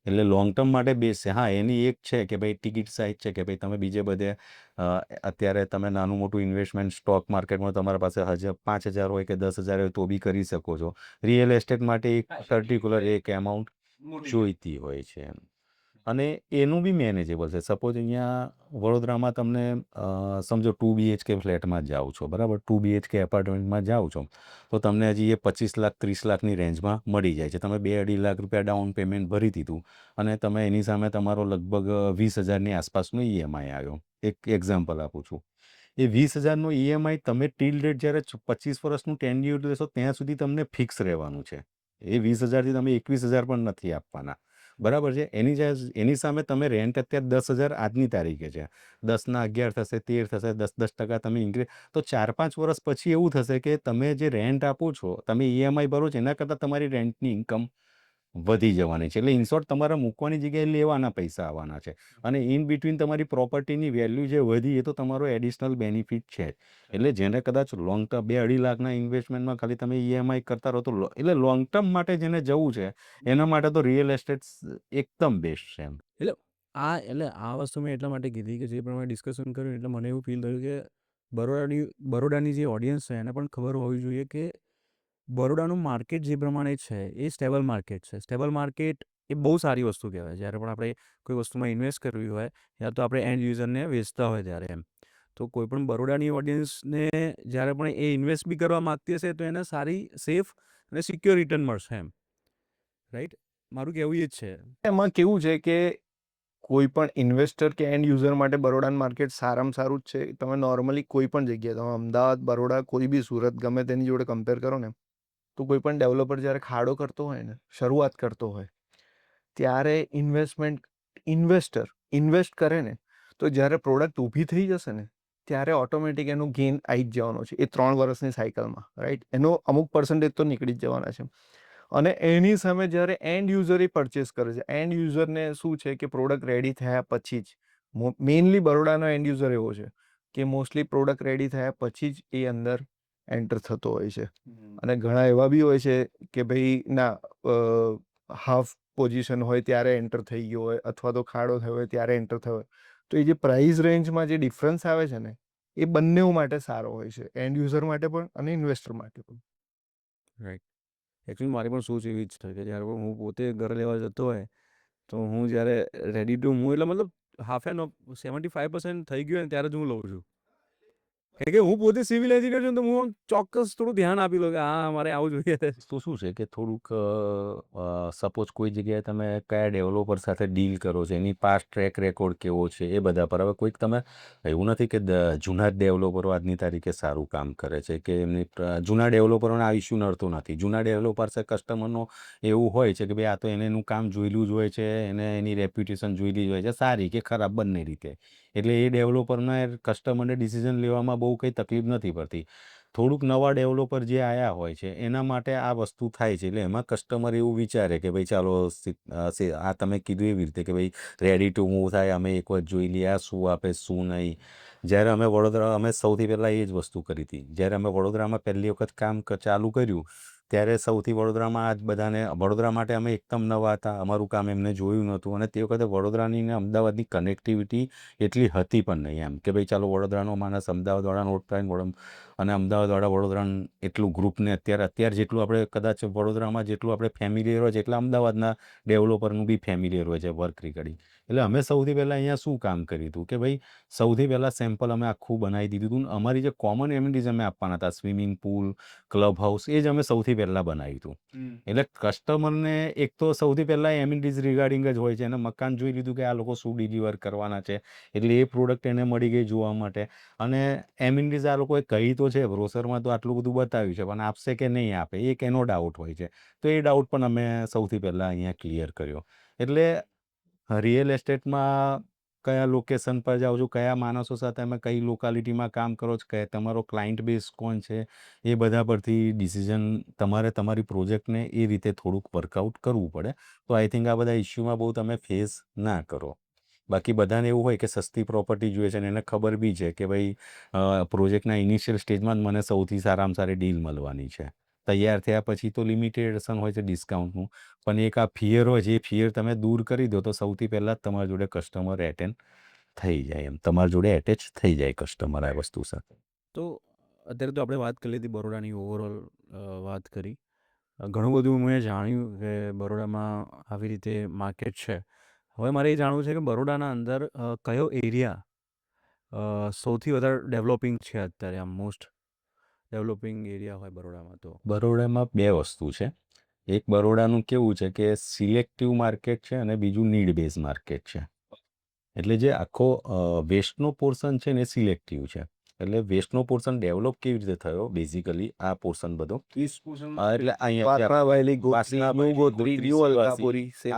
એટલે લોંગ ટર્મ માટે બેસ્ટ છે. હા, એની એક છે કે ભાઈ ટિકિટ સાઇઝ છે કે ભાઈ તમે બીજે બધે અત્યારે તમે નાનું મોટું ઇન્વેસ્ટમેન્ટ સ્ટોક માર્કેટમાં તમારા પાસે 5,000 હોય કે 10,000 હોય તો બી કરી શકો છો. રિયલ એસ્ટેટ માટે એક પર્ટિક્યુલર એક એમાઉન્ટ જોઈતી હોય છે. અને એનું બી મેનેજેબલ છે. સપોઝ અહીંયા વડોદરામાં તમને સમજો 2 BHK ફ્લેટમાં જાઓ છો, બરાબર, 2 BHK એપાર્ટમેન્ટમાં જાઓ છો તો તમને હજી એ 25 લાખ 30 લાખની રેન્જમાં મળી જાય છે. તમે 2-2.5 લાખ રૂપિયા ડાઉન પેમેન્ટ ભરી દીધું અને તમે એની સામે તમારો લગભગ 20,000ની આસપાસનો EMI આવ્યો. એક એક્ઝામ્પલ આપું છું. એ 20,000નો EMI તમે ટીલ ડેટ જ્યારે 25 વર્ષનું ટેન્યુર લેશો ત્યાં સુધી તમને ફિક્સ રહેવાનું છે. એ 20,000થી તમે 21,000 પણ નથી આપવાના, બરાબર છે. એની સામે તમે રેન્ટ અત્યારે 10,000 આજની તારીખે છે, 10ના 11 થશે, 13 થશે, 10% તમે ઇન્ક્રીઝ, તો 4-5 વર્ષ પછી એવું થશે કે તમે જે રેન્ટ આપો છો, તમે EMI ભરો છો, એના કરતાં તમારી રેન્ટની ઇન્કમ વધી જવાની છે. એટલે ઇન શોર્ટ તમારે મૂકવાની જગ્યાએ લેવાના પૈસા આવવાના છે. અને ઇન બિટવીન તમારી પ્રોપર્ટીની વેલ્યુ જે વધી એ તો તમારો એડિશનલ બેનિફિટ છે. એટલે જેને કદાચ લોંગ ટર્મ 2-2.5 લાખના ઇન્વેસ્ટમેન્ટમાં ખાલી તમે EMI કરતા રહો તો એટલે લોંગ ટર્મ માટે જેને જવું છે એના માટે તો રિયલ એસ્ટેટ એકદમ બેસ્ટ છે એમ. એટલે આ વસ્તુ મેં એટલા માટે કીધી કે જે પ્રમાણે ડિસ્કશન કર્યું એટલે મને એવું ફીલ થયું કે બરોડાની જે ઓડિયન્સ છે એને પણ ખબર હોવી જોઈએ કે બરોડાનું માર્કેટ જે પ્રમાણે છે એ સ્ટેબલ માર્કેટ છે. સ્ટેબલ માર્કેટ એ બહુ સારી વસ્તુ કહેવાય. જ્યારે પણ આપણે કોઈ વસ્તુમાં ઇન્વેસ્ટ કરવી હોય યા તો આપણે એન્ડ યુઝરને વેચતા હોય ત્યારે એમ. તો કોઈ પણ બરોડાની ઓડિયન્સને જ્યારે પણ એ ઇન્વેસ્ટ બી કરવા માગતી હશે તો એને સારી, સેફ અને સિક્યોર રિટર્ન મળશે એમ, રાઈટ. મારું કહેવું એ જ છે. એમાં કેવું છે કે કોઈ પણ ઇન્વેસ્ટર કે એન્ડ યુઝર માટે બરોડાનું માર્કેટ સારામાં સારું જ છે. તમે નોર્મલી કોઈ પણ જગ્યાએ, તમે અમદાવાદ, બરોડા, કોઈ બી સુરત, ગમે તેની જોડે કમ્પેર કરો ને તો કોઈ પણ ડેવલપર જ્યારે ખાડો કરતો હોય ને, શરૂઆત કરતો હોય, ત્યારે ઇન્વેસ્ટર ઇન્વેસ્ટ કરે ને તો જ્યારે પ્રોડક્ટ ઊભી થઈ જશે ને ત્યારે ઓટોમેટિક એનું ગેઇન આવી જ જવાનો છે એ 3 વર્ષની સાયકલમાં, રાઈટ. એનો અમુક પર્સન્ટેજ તો નીકળી જ જવાના છે. અને એની સામે જ્યારે એન્ડ યુઝર એ પરચેસ કરે છે, એન્ડ યુઝરને શું છે કે પ્રોડક્ટ રેડી થયા પછી જ મેઇનલી બરોડાનો એન્ડ યુઝર એવો છે કે મોસ્ટલી પ્રોડક્ટ રેડી થયા પછી જ એ અંદર એન્ટર થતો હોય છે. અને ઘણા એવા બી હોય છે કે ભાઈ ના હાફ પોઝિશન હોય ત્યારે એન્ટર થઈ ગયો હોય અથવા તો ખાડો થયો હોય ત્યારે એન્ટર થયો હોય. તો એ જે પ્રાઇસ રેન્જમાં જે ડિફરન્સ આવે છે ને એ બંને માટે સારો હોય છે, એન્ડ યુઝર માટે પણ અને ઇન્વેસ્ટર માટે પણ. રાઈટ. એકચ્યુઅલી મારી પણ સોચ એવી જ છે કે જ્યારે પણ હું પોતે ઘરે લેવા જતો હોય તો હું જ્યારે રેડી ટુ મૂવ એટલે મતલબ હાફ એન્ડ 75% થઈ ગયું હોય ને ત્યારે જ હું લઉં છું. કારણ કે હું પોતે સિવિલ એન્જિનિયર છું ને તો હું ચોક્કસ થોડું ધ્યાન આપી લઉં કે હા મારે આવું જોઈએ. તો શું છે કે થોડુંક સપોઝ કોઈ જગ્યાએ તમે કયા ડેવલપર સાથે ડીલ કરો છો, એની પાસ્ટ ટ્રેક રેકોર્ડ કેવો છે, એ બધા પર. હવે કોઈક તમે એવું નથી કે જૂના જ ડેવલપરો આજની તારીખે સારું કામ કરે છે કે એમની જૂના ડેવલપરોને આ ઇસ્યુ નડતો નથી. જૂના ડેવલપર્સ કસ્ટમરનો એવું હોય છે કે ભાઈ આ તો એને એનું કામ જોયેલું જ હોય છે, એને એની રેપ્યુટેશન જોયેલી જ હોય છે, સારી કે ખરાબ બંને રીતે. એટલે એ ડેવલપરને કસ્ટમરને ડિસિઝન લેવામાં બહુ કંઈ તકલીફ નથી પડતી. થોડુંક નવા ડેવલપર જે આવ્યા હોય છે એના માટે આ વસ્તુ થાય છે. એટલે એમાં કસ્ટમર એવું વિચારે કે ભાઈ ચાલો આ તમે કીધું એવી રીતે કે ભાઈ રેડી ટુ મૂવ થાય, અમે એક વખત જોઈ લઈએ આ શું આપે શું નહીં. જ્યારે અમે સૌથી પહેલાં એ જ વસ્તુ કરી હતી. જ્યારે અમે વડોદરામાં પહેલી વખત કામ ચાલુ કર્યું ત્યારે સૌથી વડોદરામાં આ જ બધાને, વડોદરા માટે અમે એકદમ નવા હતા, અમારું કામ એમને જોયું નહોતું. અને તે વખતે વડોદરાની ને અમદાવાદની કનેક્ટિવિટી એટલી હતી પણ નહીં. એમ કે ભાઈ ચાલો વડોદરાનો માણસ અમદાવાદવાળાનો ઓળખાય અને અમદાવાદવાળા વડોદરાનું એટલું ગ્રુપને અત્યારે જેટલું આપણે કદાચ વડોદરામાં જેટલું આપણે ફેમિલિયર હોય છે એટલા અમદાવાદના ડેવલપરનું બી ફેમિલિયર હોય છે વર્ક રિગાર્ડિંગ. એટલે અમે સૌથી પહેલાં અહીંયા શું કામ કર્યું હતું કે ભાઈ સૌથી પહેલાં સેમ્પલ અમે આખું બનાવી દીધું હતું. અમારી જે કોમન એમિનિટીઝ અમે આપવાના હતા, સ્વિમિંગ પુલ, ક્લબ હાઉસ, એ જ અમે સૌથી પહેલાં બનાવ્યું હતું. એટલે કસ્ટમરને એક તો સૌથી પહેલાં એમિનિટીઝ રિગાર્ડિંગ જ હોય છે. એને મકાન જોઈ લીધું કે આ લોકો શું ડિલિવર કરવાના છે, એટલે એ પ્રોડક્ટ એને મળી ગઈ જોવા માટે. અને એમિનિટીઝ આ લોકોએ કહી તો છે, બ્રોશરમાં તો આટલું બધું બતાવ્યું છે, પણ આપશે કે નહીં આપે એક એનો ડાઉટ હોય છે. તો એ ડાઉટ પણ અમે સૌથી પહેલાં અહીંયા ક્લિયર કર્યો. એટલે રિયલ એસ્ટેટમાં કયા લોકેશન પર જાઓ છો, કયા માણસો સાથે અમે કઈ લોકાલિટીમાં કામ કરો છો, કે તમારો ક્લાયન્ટ બેઝ કોણ છે, એ બધા પરથી ડિસિઝન તમારે તમારી પ્રોજેક્ટને એ રીતે થોડુંક વર્કઆઉટ કરવું પડે. તો આઈ થિંક આ બધા ઇસ્યુમાં બહુ તમે ફેસ ના કરો. બાકી બધાને એવું હોય કે સસ્તી પ્રોપર્ટી જોઈએ છે અને એને ખબર બી છે કે ભાઈ પ્રોજેક્ટના ઇનિશિયલ સ્ટેજમાં જ મને સૌથી સારામાં સારી ડીલ મળવાની છે. તૈયાર થયા પછી તો લિમિટેશન હોય છે ડિસ્કાઉન્ટનું, પણ એક આ ફિયર હોય છે, એ ફિયર તમે દૂર કરી દો તો સૌથી પહેલાં જ તમારી જોડે કસ્ટમર એટેન્ડ થઈ જાય. એમ તમારી જોડે એટેચ થઈ જાય કસ્ટમર આ વસ્તુ સાથે. તો અત્યારે તો આપણે વાત કરી લીધી બરોડાની, ઓવરઓલ વાત કરી. ઘણું બધું મેં જાણ્યું કે બરોડામાં આવી રીતે માર્કેટ છે. હવે મારે એ જાણવું છે કે બરોડાના અંદર કયો એરિયા સૌથી વધારે ડેવલપિંગ છે અત્યારે, આમ મોસ્ટ ડેવલપિંગ એરિયા હોય બરોડામાં તો? બરોડામાં બે વસ્તુ છે. એક બરોડાનું કેવું છે કે સિલેક્ટિવ માર્કેટ છે અને બીજું નીડ બેઝ માર્કેટ છે. એટલે જે આખો વેસ્ટનો પોર્શન છે ને એ સિલેક્ટિવ છે. એટલે વેસ્ટનો પોર્શન ડેવલપ કેવી રીતે થયો બેઝિકલી આ પોર્શન બધો, એટલે આ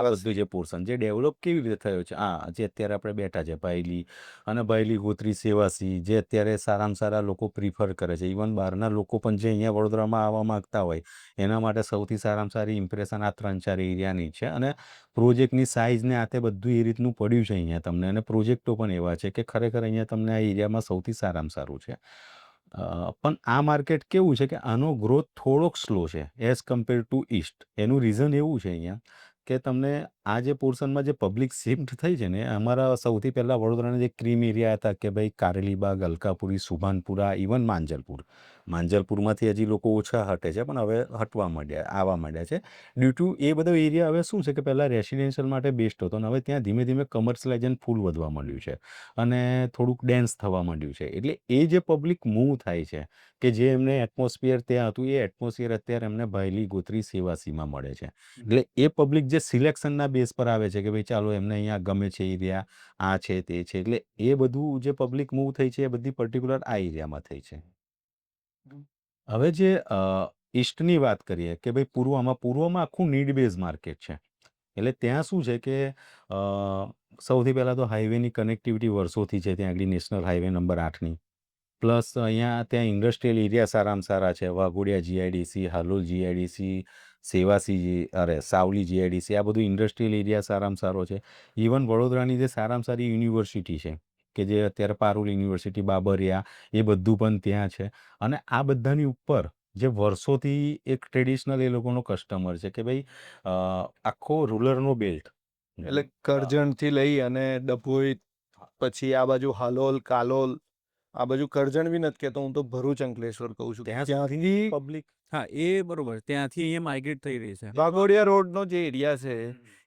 બધું જે પોર્શન જે ડેવલપ કેવી રીતે થયો છે, જે અત્યારે આપણે બેઠા છે ભાયલી અને ભાયલી ગોત્રી સેવાસી, જે અત્યારે સારામાં સારા લોકો પ્રિફર કરે છે. ઇવન બહારના લોકો પણ જે અહીંયા વડોદરામાં આવવા માંગતા હોય એના માટે સૌથી સારામાં સારી ઇમ્પ્રેશન આ 3-4 એરિયાની છે. અને પ્રોજેક્ટની સાઇઝને આ તે બધું એ રીતનું પડ્યું છે અહીંયા તમને. અને પ્રોજેક્ટો પણ એવા છે કે ખરેખર અહીંયા તમને આ એરિયામાં સૌથી સારામાં સારું છે. પણ આ માર્કેટ કેવું છે કે આનો ગ્રોથ થોડોક સ્લો છે એઝ કમ્પેર ટુ ઈસ્ટ. એનું રીઝન એવું છે અહીંયા કે તમને આ જે પોર્શનમાં જે પબ્લિક શિફ્ટ થઈ છે ને, અમારા સૌથી પહેલાં વડોદરાના જે ક્રીમ એરિયા હતા કે ભાઈ કારેલીબાગ, અલકાપુરી, સુભાનપુરા, ઇવન માંજલપુરમાંથી હજી લોકો ઓછા હટે છે પણ હવે આવવા માંડ્યા છે. ડ્યુ ટુ એ બધો એરિયા હવે શું છે કે પહેલાં રેસિડેન્શિયલ માટે બેસ્ટ હતો અને હવે ત્યાં ધીમે ધીમે કમર્શિયલાઇઝેશન ફૂલ વધવા માંડ્યું છે અને થોડુંક ડેન્સ થવા માંડ્યું છે. એટલે એ જે પબ્લિક મૂવ થાય છે કે જે એમને એટમોસ્ફિયર ત્યાં હતું એ એટમોસ્ફિયર અત્યારે એમને ભાયલી, ગોત્રી, સેવાસીમાં મળે છે. એટલે એ પબ્લિક જે સિલેક્શનના બેઝ પર આવે છે કે ભાઈ ચાલો એમને અહીંયા ગમે છે એરિયા, આ છે તે છે, એટલે એ બધું જે પબ્લિક મૂવ થઈ છે એ બધી પર્ટિક્યુલર આ એરિયામાં થઈ છે. હવે જે ઈસ્ટની વાત કરીએ કે ભાઈ પૂર્વમાં આખું નીડ બેઝ માર્કેટ છે. એટલે ત્યાં શું છે કે સૌથી પહેલાં તો હાઈવેની કનેક્ટિવિટી વર્ષોથી છે ત્યાં આગળ, નેશનલ હાઈવે નંબર 8ની. પ્લસ અહીંયા ત્યાં ઇન્ડસ્ટ્રીયલ એરિયા સારામાં સારા છે. Waghodia GIDC, Halol GIDC, Savli GIDC, આ બધું ઇન્ડસ્ટ્રીયલ એરિયા સારામાં સારો છે. ઇવન વડોદરાની જે સારામાં સારી યુનિવર્સિટી છે કે જે અત્યારે પારુલ યુનિવર્સિટી, બાબરિયા, એ બધું પણ ત્યાં છે. અને આ બધાની ઉપર જે વર્ષોથી એક ટ્રેડિશનલ એ લોકોનો કસ્ટમર છે કે ભાઈ આખો રૂરલનો બેલ્ટ, એટલે કરજણથી લઈ અને ડભોઈ, પછી આ બાજુ હાલોલ, કાલોલ, આ બાજુ કરજણ બી નથી કહેતો, હું તો ભરૂચ, અંકલેશ્વર કહું છું. ત્યાંથી પબ્લિક હા એ બરોબર, ત્યાંથી અહીંયા માઇગ્રેટ થઈ રહી છે. વાઘોડિયા રોડનો જે એરિયા છે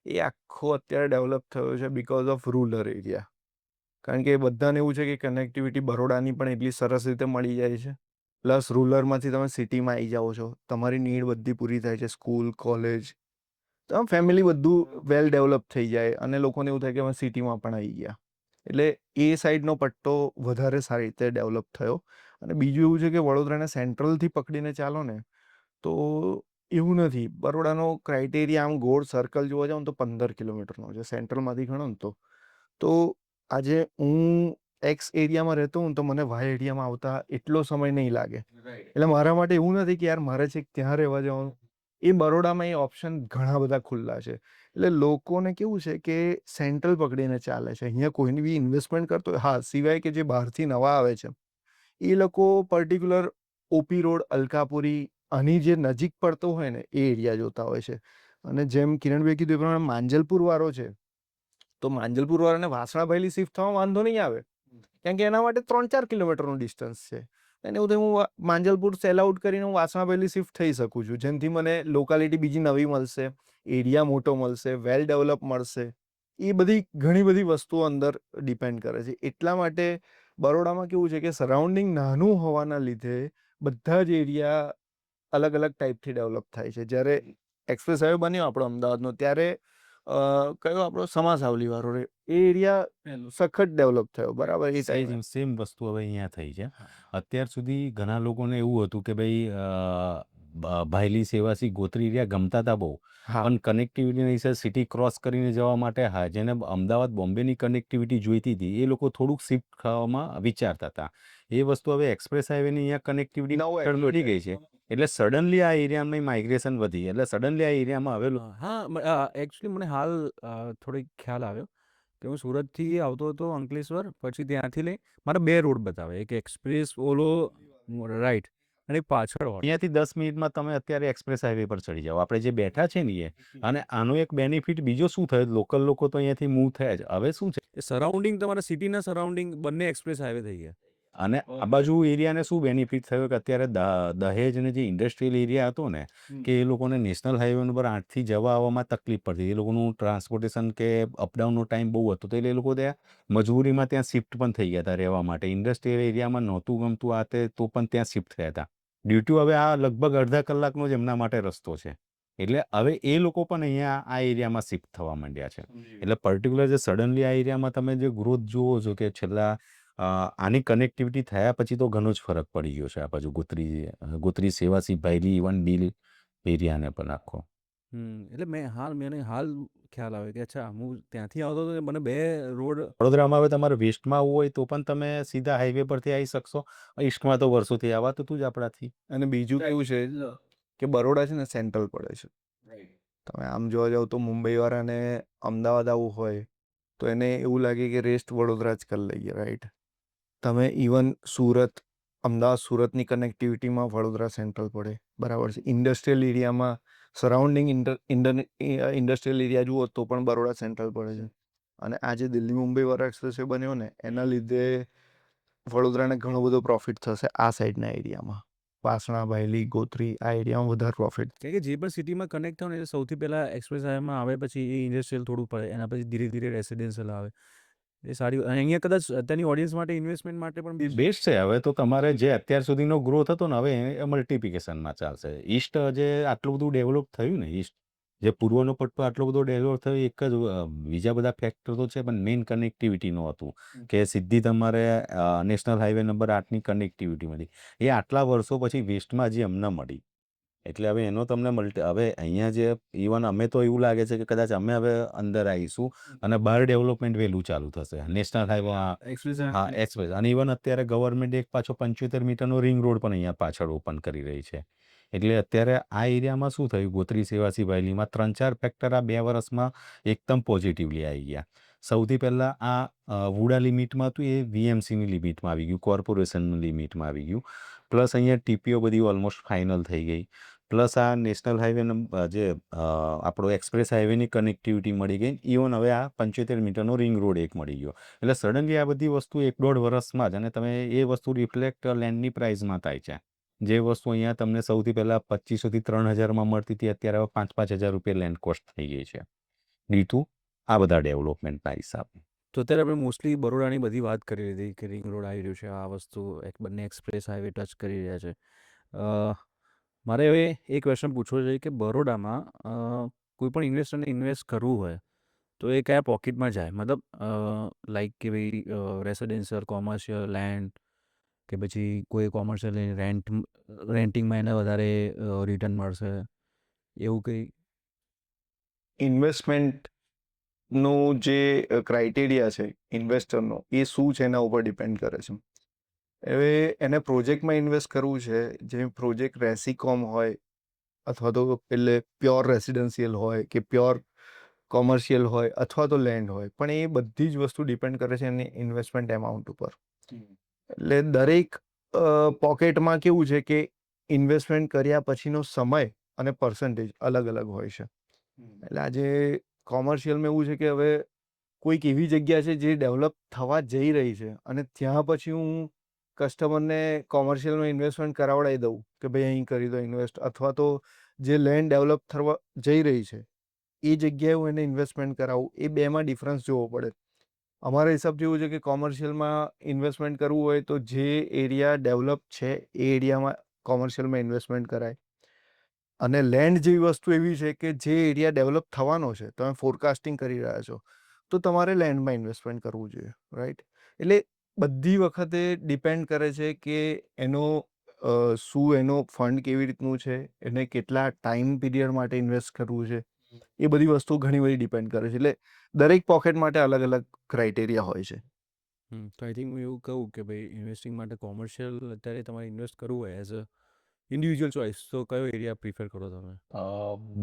એ આખો અત્યારે ડેવલપ થયો છે બીકોઝ ઓફ રૂરલ એરિયા. કારણ કે બધાને એવું છે કે કનેક્ટિવિટી બરોડાની પણ એટલી સરસ રીતે મળી જાય છે, પ્લસ રૂરલમાંથી તમે સિટીમાં આવી જાઓ છો, તમારી નીડ બધી પૂરી થાય છે, સ્કૂલ, કોલેજ, તો ફેમિલી બધું વેલ ડેવલપ થઈ જાય અને લોકોને એવું થાય કે અમે સિટીમાં પણ આવી ગયા. એટલે એ સાઈડનો પટ્ટો વધારે સારી રીતે ડેવલપ થયો. અને બીજું એવું છે કે વડોદરાને સેન્ટ્રલથી પકડીને ચાલો ને તો એવું નથી. બરોડાનો ક્રાઇટેરિયા આમ ગોળ સર્કલ જોવા જાવ તો 15 કિલોમીટરનો છે સેન્ટ્રલમાંથી ગણો ને તો આજે હું એક્સ એરિયામાં રહેતો હું તો મને વાય એરિયામાં આવતા એટલો સમય નહીં લાગે. એટલે મારા માટે એવું નથી કે યાર મારે છે ત્યાં રહેવા જવાનું. એ બરોડામાં એ ઓપ્શન ઘણા બધા ખુલ્લા છે. એટલે લોકોને કેવું છે કે સેન્ટ્રલ પકડીને ચાલે છે. અહીંયા કોઈની બી ઇન્વેસ્ટમેન્ટ કરતો હોય, હા, સિવાય કે જે બહારથી નવા આવે છે એ લોકો પર્ટિક્યુલર ઓપી રોડ, અલકાપુરી, આની જે નજીક પડતો હોય ને એ એરિયા જોતા હોય છે. અને જેમ કિરણભાઈ કીધું એ પ્રમાણે માંજલપુર વાળો છે તો માંજલપુર વાળાને વાસણાભાઈલી શિફ્ટ થવામાં વાંધો નહીં આવે, કેમ કે એના માટે 3-4 કિલોમીટરનું ડિસ્ટન્સ છે. એને એવું થાય હું માંજલપુર સેલ આઉટ કરીને હું વાસણાભાઈલી શિફ્ટ થઈ શકું છું, જેનાથી મને લોકાલિટી બીજી નવી મળશે, એરિયા મોટો મળશે, વેલ ડેવલપ મળશે. એ બધી ઘણી બધી વસ્તુઓ અંદર ડિપેન્ડ કરે છે. એટલા માટે બરોડામાં કેવું છે કે સરાઉન્ડિંગ નાનું હોવાના લીધે બધા જ એરિયા અલગ અલગ ટાઈપથી ડેવલપ થાય છે. જ્યારે એક્સપ્રેસ હાઈવે બન્યો આપણો અમદાવાદનો ત્યારે કયો આપણો સમાસાવલી વાળો એ એરિયા સખત ડેવલપ થયો, બરાબર? એ ટાઈમે સેમ વસ્તુ હવે અહીંયા થઈ છે. અત્યાર સુધી ઘણા લોકોને એવું હતું કે ભાઈ ભાયલી, સેવાસી, ગોત્રી એરિયા ગમતા હતા બહુ, પણ કનેક્ટિવિટીના હિસાબે સિટી ક્રોસ કરીને જવા માટે, હા, જેને અમદાવાદ બોમ્બેની કનેક્ટિવિટી જોઈતી હતી એ લોકો થોડુંક શિફ્ટ થવામાં વિચારતા હતા. એ વસ્તુ હવે એક્સપ્રેસ હાઈવેની અહીંયા કનેક્ટિવિટી મળી ગઈ છે એટલે સડનલી આ એરિયામાં માઇગ્રેશન વધી, એટલે સડનલી આ એરિયામાં હવે હા, એકચ્યુઅલી મને હાલ થોડીક ખ્યાલ આવ્યો કે હું સુરતથી આવતો હતો અંકલેશ્વર, પછી ત્યાંથી લઈ મારા 2 રોડ બતાવે, એક એક્સપ્રેસ ઓલો રાઈટ અને એક પાછળ વાળો. અહીંયાથી 10 મિનિટમાં તમે અત્યારે એક્સપ્રેસ હાઈવે પર ચડી જાઓ. આપણે જે બેઠા છે ને એ, અને આનો એક બેનિફિટ બીજો શું થયો, લોકલ લોકો તો અહીંયાથી મૂવ થયા જ. હવે શું છે, સરાઉન્ડિંગ, તમારા સિટીના સરાઉન્ડિંગ બંને એક્સપ્રેસ હાઈવે થઈ ગયા. અને આ બાજુ એરિયાને શું બેનિફિટ થયો કે અત્યારે દહેજને જે ઇન્ડસ્ટ્રીયલ એરિયા હતો ને કે એ લોકોને નેશનલ હાઈવે નંબર 8થી જવા આવવામાં તકલીફ પડતી. એ લોકોનું ટ્રાન્સપોર્ટેશન કે અપડાઉનનો ટાઈમ બહુ હતો, તો એટલે એ લોકો ત્યાં મજબૂરીમાં ત્યાં શિફ્ટ પણ થઈ ગયા હતા રહેવા માટે. ઇન્ડસ્ટ્રીયલ એરિયામાં નહોતું ગમતું આ તે, તો પણ ત્યાં શિફ્ટ થયા હતા. ડ્યુટી હવે આ લગભગ અડધા કલાકનો જ એમના માટે રસ્તો છે. એટલે હવે એ લોકો પણ અહીંયા આ એરિયામાં શિફ્ટ થવા માંડ્યા છે. એટલે પર્ટિક્યુલર જે સડનલી આ એરિયામાં તમે જે ગ્રોથ જુઓ છો કે છેલ્લા આની કનેક્ટિવિટી થયા પછી તો ઘણો જ ફરક પડી ગયો છે. આ બાજુ ગોત્રી, સેવાસી, ભાયલી, ઇવન ડીલ એરિયાને પણ આખો. એટલે મને હાલ ખ્યાલ આવે કે અચ્છા હું ત્યાંથી આવતો હતો, મને 2 રોડ. વડોદરામાં હવે તમારે વેસ્ટમાં આવવું હોય તો પણ તમે સીધા હાઈવે પરથી આવી શકશો. ઈસ્ટમાં તો વર્ષોથી આવતું હતું જ આપણાથી. અને બીજું કેવું છે કે બરોડા છે ને સેન્ટ્રલ પડે છે. તમે આમ જોવા જાવ તો મુંબઈવાળાને અમદાવાદ આવવું હોય તો એને એવું લાગે કે રેસ્ટ વડોદરા જ કરી લઈએ, રાઈટ? તમે ઇવન સુરત, અમદાવાદ સુરતની કનેક્ટિવિટીમાં વડોદરા સેન્ટ્રલ પડે, બરાબર છે. ઇન્ડસ્ટ્રીયલ એરિયામાં સરાઉન્ડિંગ ઇન્ડસ્ટ્રીયલ એરિયા જુઓ તો પણ બરોડા સેન્ટ્રલ પડે છે. અને આજે દિલ્હી મુંબઈ વાળો એક્સપ્રેસવે બન્યો ને એના લીધે વડોદરાને ઘણો બધો પ્રોફિટ થશે આ સાઈડના એરિયામાં. વાસણા, ભાયલી, ગોત્રી, આ એરિયામાં વધારે પ્રોફિટ. કે જે પણ સિટીમાં કનેક્ટ થાય ને એટલે સૌથી પહેલાં એક્સપ્રેસ હાઈવેમાં આવે, પછી એ ઇન્ડસ્ટ્રીયલ થોડું પડે, એના પછી ધીરે ધીરે રેસિડેન્શિયલ આવે. એ સારી, અહીંયા કદાચ અત્યારની ઓડિયન્સ માટે ઇન્વેસ્ટમેન્ટ માટે પણ બેસ્ટ છે. હવે તો તમારે જે અત્યાર સુધીનો ગ્રોથ હતો ને હવે એ મલ્ટિપ્લિકેશનમાં ચાલશે. ઈસ્ટ જે આટલું બધું ડેવલપ થયું ને, ઈસ્ટ જે પૂર્વનો પટ્ટો આટલો બધો ડેવલપ થયો, એક જ બીજા બધા ફેક્ટર તો છે પણ મેઇન કનેક્ટિવિટીનું હતું કે સીધી તમારે નેશનલ હાઈવે નંબર 8ની કનેક્ટિવિટી મળી. એ આટલા વર્ષો પછી વેસ્ટમાં હજી અમને મળી. એટલે હવે એનો તમને હવે અહીંયા જે ઇવન અમે તો એવું લાગે છે કે કદાચ અમે હવે અંદર આવીશું અને બહાર ડેવલપમેન્ટ વહેલું ચાલુ થશે. નેશનલ હાઈવે, હા, એક્સપ્રેસ. અને ઇવન અત્યારે ગવર્મેન્ટ એક પાછો 75 મીટરનો રિંગ રોડ પણ અહીંયા પાછળ ઓપન કરી રહી છે. એટલે અત્યારે આ એરિયામાં શું થયું, ગોત્રી સેવાસી વાયલીમાં 3-4 ફેક્ટર આ 2 વર્ષમાં એકદમ પોઝિટિવલી આવી ગયા. સૌથી પહેલાં આ વુડા લિમિટમાં હતું એ વીએમસીની લિમિટમાં આવી ગયું, કોર્પોરેશનની લિમિટમાં આવી ગયું. પ્લસ અહીંયા ટીપીઓ બધી ઓલમોસ્ટ ફાઇનલ થઈ ગઈ. પ્લસ આ નેશનલ હાઈવે જે આપણો એક્સપ્રેસ હાઈવેની કનેક્ટિવિટી મળી ગઈ. ઇવન હવે આ 75 મીટરનો રિંગ રોડ એક મળી ગયો. એટલે સડનલી આ બધી વસ્તુ 1-1.5 વર્ષમાં જ, અને તમે એ વસ્તુ રિફ્લેક્ટ લેન્ડની પ્રાઇસમાં થાય છે. જે વસ્તુ અહીંયા તમને સૌથી પહેલાં 2500થી 3000માં મળતી હતી, અત્યારે હવે 5-5 હજાર રૂપિયા લેન્ડ કોસ્ટ થઈ ગઈ છે ડીટુ આ બધા ડેવલપમેન્ટના હિસાબે. તો અત્યારે આપણે મોસ્ટલી બરોડાની બધી વાત કરી લીધી કે રિંગ રોડ આવી રહ્યું છે, આ વસ્તુ બંને એક્સપ્રેસ હાઈવે ટચ કરી રહ્યા છે. અ, મારે હવે એ ક્વેશ્ચન પૂછવો છે કે બરોડામાં કોઈ પણ ઇન્વેસ્ટરને ઇન્વેસ્ટ કરવું હોય તો એ કયા પોકેટમાં જાય? મતલબ લાઈક કે ભાઈ રેસિડેન્શિયલ, કોમર્શિયલ, લેન્ડ, કે પછી કોઈ કોમર્શિયલ રેન્ટિંગમાં એને વધારે રિટર્ન મળશે, એવું કંઈ? ઇન્વેસ્ટમેન્ટનું જે ક્રાઇટેરિયા છે ઇન્વેસ્ટરનો, એ શું છે એના ઉપર ડિપેન્ડ કરે છે. હવે એને પ્રોજેક્ટમાં ઇન્વેસ્ટ કરવું છે, જે પ્રોજેક્ટ રેસીકોમ હોય અથવા તો એટલે પ્યોર રેસિડેન્શિયલ હોય કે પ્યોર કોમર્શિયલ હોય અથવા તો લેન્ડ હોય, પણ એ બધી જ વસ્તુ ડિપેન્ડ કરે છે એની ઇન્વેસ્ટમેન્ટ એમાઉન્ટ ઉપર. એટલે દરેક પોકેટમાં કેવું છે કે ઇન્વેસ્ટમેન્ટ કર્યા પછીનો સમય અને પર્સન્ટેજ અલગ અલગ હોય છે. એટલે આજે કોમર્શિયલમાં એવું છે કે હવે કોઈક એવી જગ્યા છે જે ડેવલપ થવા જઈ રહી છે અને ત્યાં પછી હું કસ્ટમરને કોમર્શિયલમાં ઇન્વેસ્ટમેન્ટ કરાવડાવી દઉં કે ભાઈ અહીં કરી દો ઇન્વેસ્ટ, અથવા તો જે લેન્ડ ડેવલપ થવા જઈ રહી છે એ જગ્યાએ હું એને ઇન્વેસ્ટમેન્ટ કરાવું. એ બેમાં ડિફરન્સ જોવો પડે. અમારા હિસાબથી એવું છે કે કોમર્શિયલમાં ઇન્વેસ્ટમેન્ટ કરવું હોય તો જે એરિયા ડેવલપ છે એ એરિયામાં કોમર્શિયલમાં ઇન્વેસ્ટમેન્ટ કરાય. અને લેન્ડ જેવી વસ્તુ એવી છે કે જે એરિયા ડેવલપ થવાનો છે, તમે ફોરકાસ્ટિંગ કરી રહ્યા છો, તો તમારે લેન્ડમાં ઇન્વેસ્ટમેન્ટ કરવું જોઈએ, રાઈટ? એટલે બધી વખતે ડિપેન્ડ કરે છે કે એનો શું એનો ફંડ કેવી રીતનું છે, એને કેટલા ટાઈમ પીરિયડ માટે ઇન્વેસ્ટ કરવું છે, એ બધી વસ્તુ ઘણી બધી ડિપેન્ડ કરે છે. એટલે દરેક પોકેટ માટે અલગ અલગ ક્રાઇટેરિયા હોય છે. તો આઈ થિંક હું એવું કહું કે ભાઈ ઇન્વેસ્ટિંગ માટે કોમર્શિયલ અત્યારે તમારે ઇન્વેસ્ટ કરવું હોય એઝ અ ઇન્ડિવિજ્યુઅલ ચોઇસ, તો કયો એરિયા પ્રિફર કરો તમે?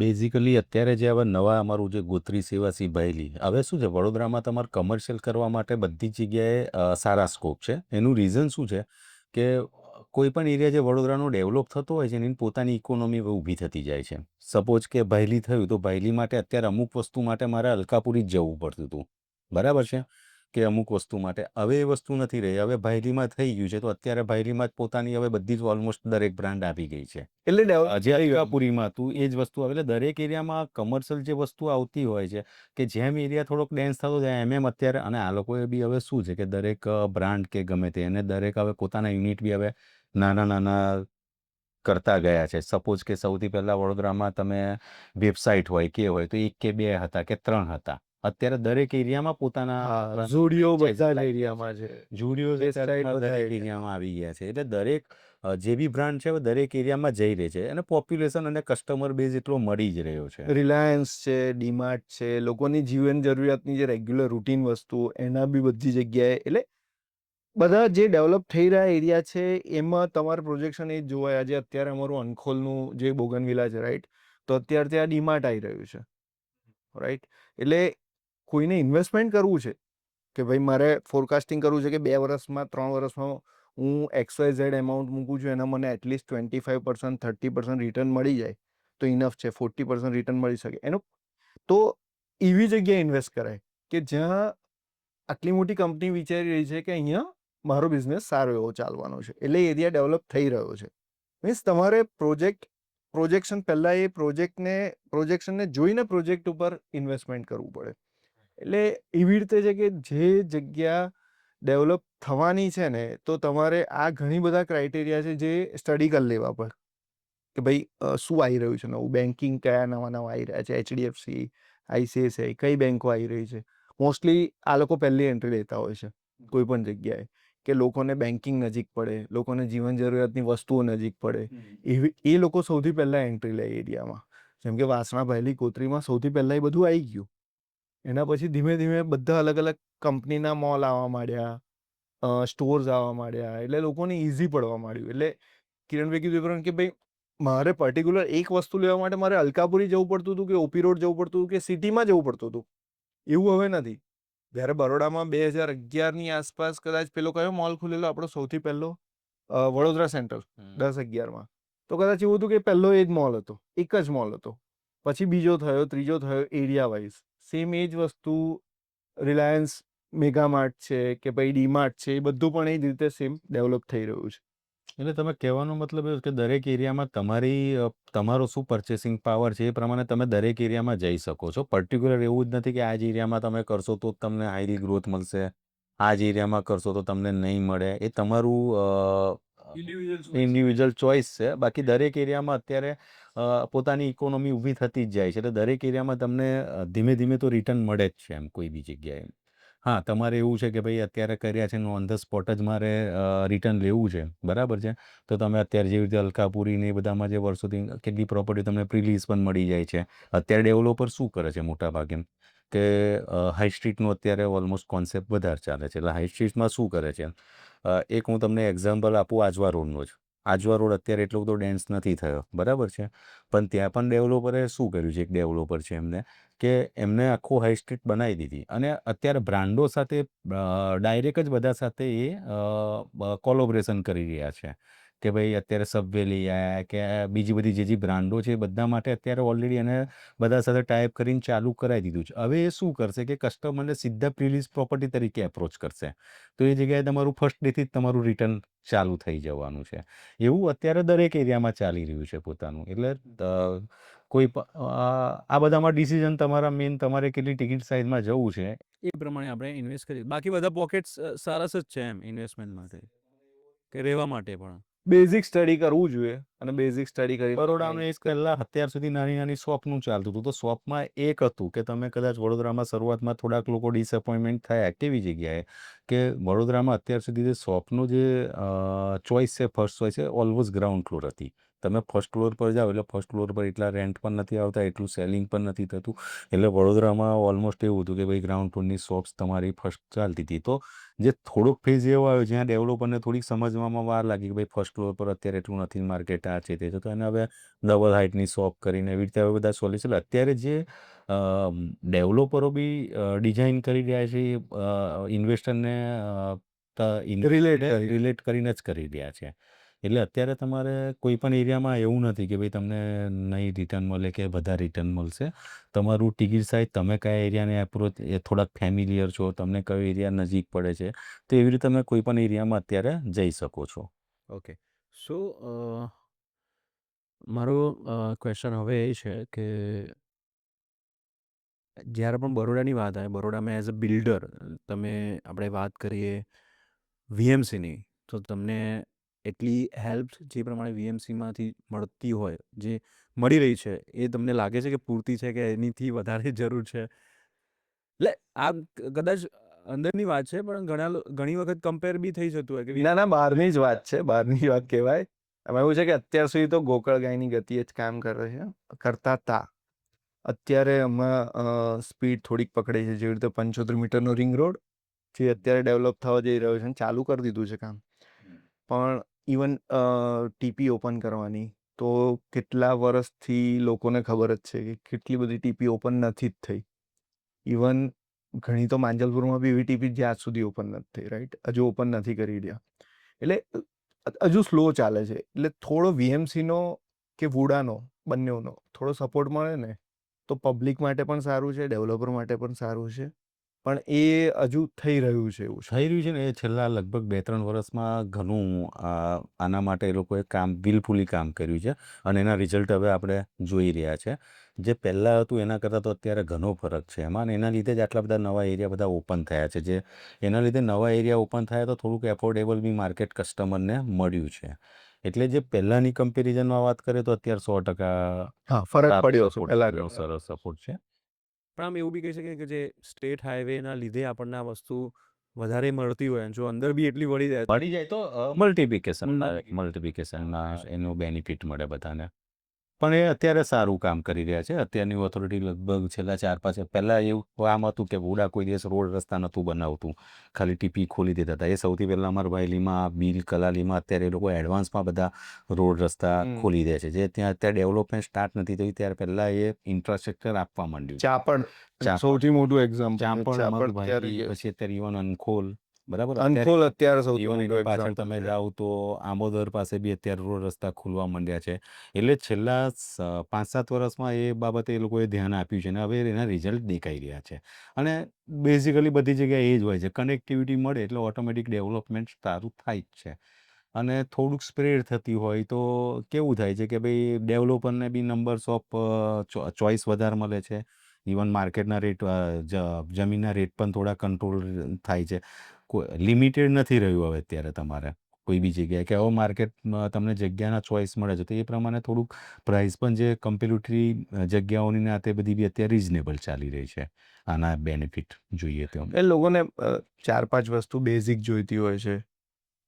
બેઝિકલી અત્યારે જે હવે નવા અમારું જે ગોત્રી સેવાસી ભાયલી, હવે શું છે, વડોદરામાં તમારે કમર્શિયલ કરવા માટે બધી જ જગ્યાએ સારા સ્કોપ છે. એનું રીઝન શું છે કે કોઈ પણ એરિયા જે વડોદરાનો ડેવલપ થતો હોય છે, એની પોતાની ઇકોનોમી ઊભી થતી જાય છે. સપોઝ કે ભાયલી થયું, તો ભાયલી માટે અત્યારે અમુક વસ્તુ માટે મારે અલકાપુરી જ જવું પડતું હતું, બરાબર છે, કે અમુક વસ્તુ માટે. હવે એ વસ્તુ નથી રહી. હવે ભાયલીમાં થઈ ગયું છે, તો અત્યારે ભાયલીમાં જ પોતાની હવે બધી જ ઓલમોસ્ટ દરેક બ્રાન્ડ આવી ગઈ છે. એટલે જે અલકાપુરીમાં હતું એ જ વસ્તુ આવે. એટલે દરેક એરિયામાં કમર્શિયલ જે વસ્તુ આવતી હોય છે, કે જેમ એરિયા થોડોક ડેન્સ થતો જાય એમ અત્યારે, અને આ લોકોએ બી હવે શું છે કે દરેક બ્રાન્ડ કે ગમે તે એને દરેક હવે પોતાના યુનિટ બી હવે નાના કરતા ગયા છે. સપોઝ કે સૌથી પહેલાં વડોદરામાં તમે વેબસાઇટ હોય કે હોય તો 1 કે 2 હતા કે 3 હતા. અત્યારે દરેક એરિયામાં પોતાના ઝુડિયો બધા જ એરિયામાં છે. જુડિયો દરેક એરિયામાં આવી ગયા છે. એટલે દરેક જે બી બ્રાન્ડ છે દરેક એરિયામાં જઈ રહી છે, અને પોપ્યુલેશન અને કસ્ટમર બેઝ એટલો મળી જ રહ્યો છે. રિલાયન્સ છે, ડીમાર્ટ છે, લોકોની જીવન જરૂરિયાતની જે રેગ્યુલર રૂટીન વસ્તુ એના બી બધી જગ્યાએ. એટલે બધા જે ડેવલપ થઈ રહ્યા એરિયા છે એમાં તમારું પ્રોજેક્શન એ જ જોવાય. આજે અત્યારે અમારું અનખોલનું જે બોગનવિલા છે, રાઈટ, તો અત્યારે ત્યાં ડીમાર્ટ આવી રહ્યું છે, રાઈટ. એટલે કોઈને ઇન્વેસ્ટમેન્ટ કરવું છે કે ભાઈ મારે ફોરકાસ્ટિંગ કરવું છે કે 2 વર્ષમાં 3 વર્ષમાં હું XYZ એમાઉન્ટ મૂકું છું, એના મને એટલીસ્ટ 25%, 30% રિટર્ન મળી જાય તો ઇનફ છે. 40% રિટર્ન મળી શકે એનો, તો એવી જગ્યાએ ઇન્વેસ્ટ કરાય કે જ્યાં આટલી મોટી કંપની વિચારી રહી છે કે અહીંયા મારો બિઝનેસ સારો એવો ચાલવાનો છે, એટલે એરિયા ડેવલપ થઈ રહ્યો છે. મીન્સ તમારે પ્રોજેક્શન પહેલાં એ પ્રોજેક્શનને જોઈને પ્રોજેક્ટ ઉપર ઇન્વેસ્ટમેન્ટ કરવું પડે. એટલે એવી રીતે છે કે જે જગ્યા ડેવલપ થવાની છે ને, તો તમારે આ ઘણી બધા ક્રાઇટેરિયા છે જે સ્ટડી કરી લેવા પડે કે ભાઈ શું આવી રહ્યું છે નવું, બેન્કિંગ કયા નવા આવી રહ્યા છે, HDFC, ICICI, કઈ બેન્કો આવી રહી છે. મોસ્ટલી આ લોકો પહેલી એન્ટ્રી લેતા હોય છે કોઈ પણ જગ્યાએ, કે લોકોને બેન્કિંગ નજીક પડે, લોકોને જીવન જરૂરિયાતની વસ્તુઓ નજીક પડે, એ લોકો સૌથી પહેલાં એન્ટ્રી લે એરિયામાં. જેમ કે વાસણા, ભાયલી, કોતરીમાં સૌથી પહેલાં એ બધું આવી ગયું. એના પછી ધીમે ધીમે બધા અલગ અલગ કંપનીના મોલ આવવા માંડ્યા, સ્ટોર્સ આવવા માંડ્યા, એટલે લોકોને ઇઝી પડવા માંડ્યું. એટલે કિરણભાઈ કીધું કે ભાઈ મારે પર્ટિક્યુલર એક વસ્તુ લેવા માટે મારે અલકાપુરી જવું પડતું હતું કે ઓપી રોડ જવું પડતું હતું કે સિટીમાં જવું પડતું હતું. એવું હવે નથી. જ્યારે બરોડામાં 2011ની આસપાસ કદાચ પેલો કયો મોલ ખુલેલો આપણો સૌથી પહેલો વડોદરા સેન્ટ્રલ 10-11માં. તો કદાચ એવું હતું કે પહેલો એ જ મોલ હતો, એક જ મોલ હતો. પછી બીજો થયો, ત્રીજો થયો એરિયા વાઇઝ. સેમ એ જ વસ્તુ રિલાયન્સ મેગામાર્ટ છે કે ભાઈ ડીમાર્ટ છે, એ બધું પણ એ જ રીતે સેમ ડેવલપ થઈ રહ્યું છે. એટલે તમે કહેવાનો મતલબ એવું કે દરેક એરિયામાં તમારો શું પર્ચેસિંગ પાવર છે એ પ્રમાણે તમે દરેક એરિયામાં જઈ શકો છો. પર્ટિક્યુલર એવું જ નથી કે આ જ એરિયામાં તમે કરશો તો જ તમને હાઈલી ગ્રોથ મળશે, આ જ એરિયામાં કરશો તો તમને નહીં મળે. એ તમારું ઇન્ડિવિજ્યુઅલ ચોઇસ છે. બાકી દરેક એરિયામાં અત્યારે પોતાની ઇકોનોમી ઊભી થતી જ જાય છે. એટલે દરેક એરિયામાં તમને ધીમે ધીમે તો રિટર્ન મળે જ છે એમ કોઈ બી જગ્યાએ. હા, તમારે એવું છે કે ભાઈ અત્યારે કર્યા છે ઓન ધ સ્પોટ જ મારે રિટર્ન લેવું છે, બરાબર છે, તો તમે અત્યારે જેવી રીતે અલકાપુરી ને એ બધામાં જે વર્ષોથી કેટલી પ્રોપર્ટી તમને પ્રીલીઝ પણ મળી જાય છે. અત્યારે ડેવલપર શું કરે છે મોટા ભાગે કે હાઈ સ્ટ્રીટનું અત્યારે ઓલમોસ્ટ કોન્સેપ્ટ વધારે ચાલે છે. એટલે હાઈ સ્ટ્રીટમાં શું કરે છે, એક હું તમને એક્ઝામ્પલ આપું આજવા રોડનો જ. આજવા રોડ અત્યારે એટલો બધો ડેન્સ નથી થયો, બરાબર છે, પણ ત્યાં પણ ડેવલપરે શું કર્યું છે, એક ડેવલપર છે કે એમને આખું હાઈ સ્ટ્રીટ બનાવી દીધી અને અત્યારે બ્રાન્ડો સાથે ડાયરેક્ટ જ બધા સાથે એ કોલોબરેશન કરી રહ્યા છે કે ભાઈ અત્યારે સબવે લઈ આવ્યા કે બીજી બધી જે બ્રાન્ડો છે એ બધા માટે અત્યારે ઓલરેડી એને બધા સાથે ટાઈપ કરીને ચાલુ કરાવી દીધું છે. હવે એ શું કરશે કે કસ્ટમરને સીધા પ્રીલીઝ પ્રોપર્ટી તરીકે એપ્રોચ કરશે, તો એ જગ્યાએ તમારું ફર્સ્ટ ડેથી જ તમારું રિટર્ન ચાલુ થઈ જવાનું છે. એવું અત્યારે દરેક એરિયામાં ચાલી રહ્યું છે પોતાનું. એટલે કોઈ આ બધામાં ડિસિઝન તમારા મેઇન તમારે કેટલી ટિકિટ સાઇઝમાં જવું છે એ પ્રમાણે આપણે ઇન્વેસ્ટ કરીએ. બાકી બધા પોકેટ્સ સરસ જ છે એમ ઇન્વેસ્ટમેન્ટ માટે કે રહેવા માટે પણ. બેઝિક સ્ટડી કરવું જોઈએ અને બેઝિક સ્ટડી કરી બરોડાનું એક પહેલાં અત્યાર સુધી નાની નાની શોપનું ચાલતું હતું. તો શોપમાં એક હતું કે તમે કદાચ વડોદરામાં શરૂઆતમાં થોડાક લોકો ડિસઅપોઇન્ટમેન્ટ થયા. કેવી જગ્યાએ કે વડોદરામાં અત્યાર સુધી જે શોપનું જે ચોઇસ છે, ફર્સ્ટ ચોઇસ છે, ઓલવેઝ ગ્રાઉન્ડ ફ્લોર હતી. તમે ફર્સ્ટ ફ્લોર પર જાઓ એટલે ફર્સ્ટ ફ્લોર પર એટલા રેન્ટ પણ નથી આવતા, એટલું સેલિંગ પણ નથી થતું. એટલે વડોદરામાં ઓલમોસ્ટ એવું હતું કે ભાઈ ગ્રાઉન્ડ ફ્લોરની શોપ્સ તમારી ફર્સ્ટ ચાલતી હતી. તો જે થોડોક ફેઝ એવો આવ્યો જ્યાં ડેવલપરને થોડીક સમજવામાં વાર લાગી કે ભાઈ ફર્સ્ટ ફ્લોર પર અત્યારે એટલું નથી માર્કેટ, આ છે તે છે, તો એને હવે ડબલ હાઇટની શોપ કરીને એવી રીતે હવે બધા સોલ્યુશન. અત્યારે જે ડેવલપરો બી ડિઝાઇન કરી રહ્યા છે ઇન્વેસ્ટરને રિલેટ કરીને જ કરી રહ્યા છે. એટલે અત્યારે તમારે કોઈ પણ એરિયામાં એવું નથી કે ભાઈ તમને નહીં રિટર્ન મળે કે બધા રિટર્ન મળશે. તમારું ટિકિટ સાઇઝ, તમે કયા એરિયાને એપ્રોચ, એ થોડાક ફેમિલિયર છો, તમને કયો એરિયા નજીક પડે છે, તો એવી રીતે તમે કોઈ પણ એરિયામાં અત્યારે જઈ શકો છો. ઓકે. સો મારો ક્વેશ્ચન હવે એ છે કે જ્યારે પણ બરોડાની વાત આવે, બરોડામાં એઝ અ બિલ્ડર તમે આપણે વાત કરીએ વીએમસીની, તો તમને એટલી હેલ્પ જે પ્રમાણે વીએમસીમાંથી મળતી હોય, જે મળી રહી છે, એ તમને લાગે છે કે પૂરતી છે કે એનીથી વધારે જરૂર છે? એટલે આ કદાચ અંદરની વાત છે, પણ ઘણી વખત કમ્પેર બી થઈ જતું હોય કે ના ના, બહારની જ વાત છે, બહારની જ વાત કહેવાય. એમાં એવું છે કે અત્યાર સુધી તો ગોકળ ગાયની ગતિએ જ કામ કરતા હતા. અત્યારે હમણાં સ્પીડ થોડીક પકડે છે, જેવી રીતે 75 મીટરનો રિંગ રોડ જે અત્યારે ડેવલપ થવા જઈ રહ્યો છે, ચાલુ કરી દીધું છે કામ. પણ ઇવન ટીપી ઓપન કરવાની તો કેટલા વર્ષથી લોકોને ખબર જ છે કે કેટલી બધી ટીપી ઓપન નથી જ થઈ. ઇવન ઘણી તો માંજલપુરમાં બી એવી ટીપી જે આજ સુધી ઓપન નથી થઈ, રાઈટ, હજુ ઓપન નથી કરી રહ્યા. એટલે હજુ સ્લો ચાલે છે. એટલે થોડો વીએમસીનો કે વુડાનો બંનેનો થોડો સપોર્ટ મળે ને તો પબ્લિક માટે પણ સારું છે, ડેવલપર માટે પણ સારું છે. પણ એ હજુ થઈ રહ્યું છે એવું છે. થઈ રહ્યું છે ને, એ છેલ્લા લગભગ 2-3 વર્ષમાં ઘણું આના માટે એ લોકોએ વિલફુલી કામ કર્યું છે અને એના રિઝલ્ટ હવે આપણે જોઈ રહ્યા છે. જે પહેલાં હતું એના કરતાં તો અત્યારે ઘણો ફરક છે એમાં, અને એના લીધે જ આટલા બધા નવા એરિયા બધા ઓપન થયા છે. જે એના લીધે નવા એરિયા ઓપન થયા તો થોડુંક એફોર્ડેબલ બી માર્કેટ કસ્ટમરને મળ્યું છે. એટલે જે પહેલાંની કમ્પેરિઝનમાં વાત કરીએ તો અત્યારે 100% હા, ફરક પડ્યો છે સપોર્ટ પહેલા કર્યો, સરસ સપોર્ટ છે. પણ આમ એવું બી કહી શકીએ કે જે સ્ટેટ હાઈવેના લીધે આપણને આ વસ્તુ વધારે મળતી હોય, જો અંદર બી એટલી વળી જાય મળી જાય તો મલ્ટિપ્લિકેશન એનું બેનિફિટ મળે બધાને. પણ એ અત્યારે સારું કામ કરી રહ્યા છે. અત્યારની ઓથોરિટી લગભગ છેલ્લા 4-5 પહેલાં એવું કામ હતું કે વુડા કોઈ દિવસ રોડ રસ્તા નહોતું બનાવતું, ખાલી ટીપી ખોલી દેતા હતા. એ સૌથી પહેલાં અમારા વાયલીમાં, બીલ, કલાલીમાં અત્યારે એ લોકો એડવાન્સમાં બધા રોડ રસ્તા ખોલી દે છે. જે ત્યાં અત્યારે ડેવલપમેન્ટ સ્ટાર્ટ નથી થઈ ત્યારે પહેલાં એ ઇન્ફ્રાસ્ટ્રક્ચર આપવા માંડ્યું છે. ચાપડ સૌથી મોટું એક્ઝામ્પલ. ચાપડ અમારું ત્યારે ભાઈ, પછી અત્યારે ઇવન અનખોલ, બરાબર. અનખોલ અત્યારે સૌથી ઇવન મોટું એની પાછળ example તમે છે. જાઓ તો આમોદર પાસે બી અત્યારે રોડ રસ્તા ખુલવા માંડ્યા છે. એટલે છેલ્લા 5-7 વર્ષમાં એ બાબતે એ લોકોએ ધ્યાન આપ્યું છે અને હવે એના રિઝલ્ટ દેખાઈ રહ્યા છે. અને બેઝિકલી બધી જગ્યાએ એ જ હોય છે, કનેક્ટિવિટી મળે એટલે ઓટોમેટિક ડેવલપમેન્ટ સારું થાય જ છે. અને થોડુંક સ્પ્રેડ થતી હોય તો કેવું થાય છે કે ભાઈ ડેવલપરને બી નંબર્સ ઓફ ચોઇસ વધારે મળે છે. ઇવન માર્કેટના રેટ, જમીનના રેટ પણ થોડા કંટ્રોલ થાય છે. કોઈ લિમિટેડ નથી રહ્યું હવે અત્યારે તમારે કોઈ બી જગ્યાએ, કે હવે માર્કેટમાં તમને જગ્યાના ચોઇસ મળે છે તો એ પ્રમાણે થોડુંક પ્રાઇસ પણ જે કમ્પેરેટિવલી જગ્યાઓની ને આ તે બધી બી અત્યારે રિઝનેબલ ચાલી રહી છે. આના બેનિફિટ જોઈએ તો એ લોકોને 4-5 વસ્તુ બેઝિક જોઈતી હોય છે.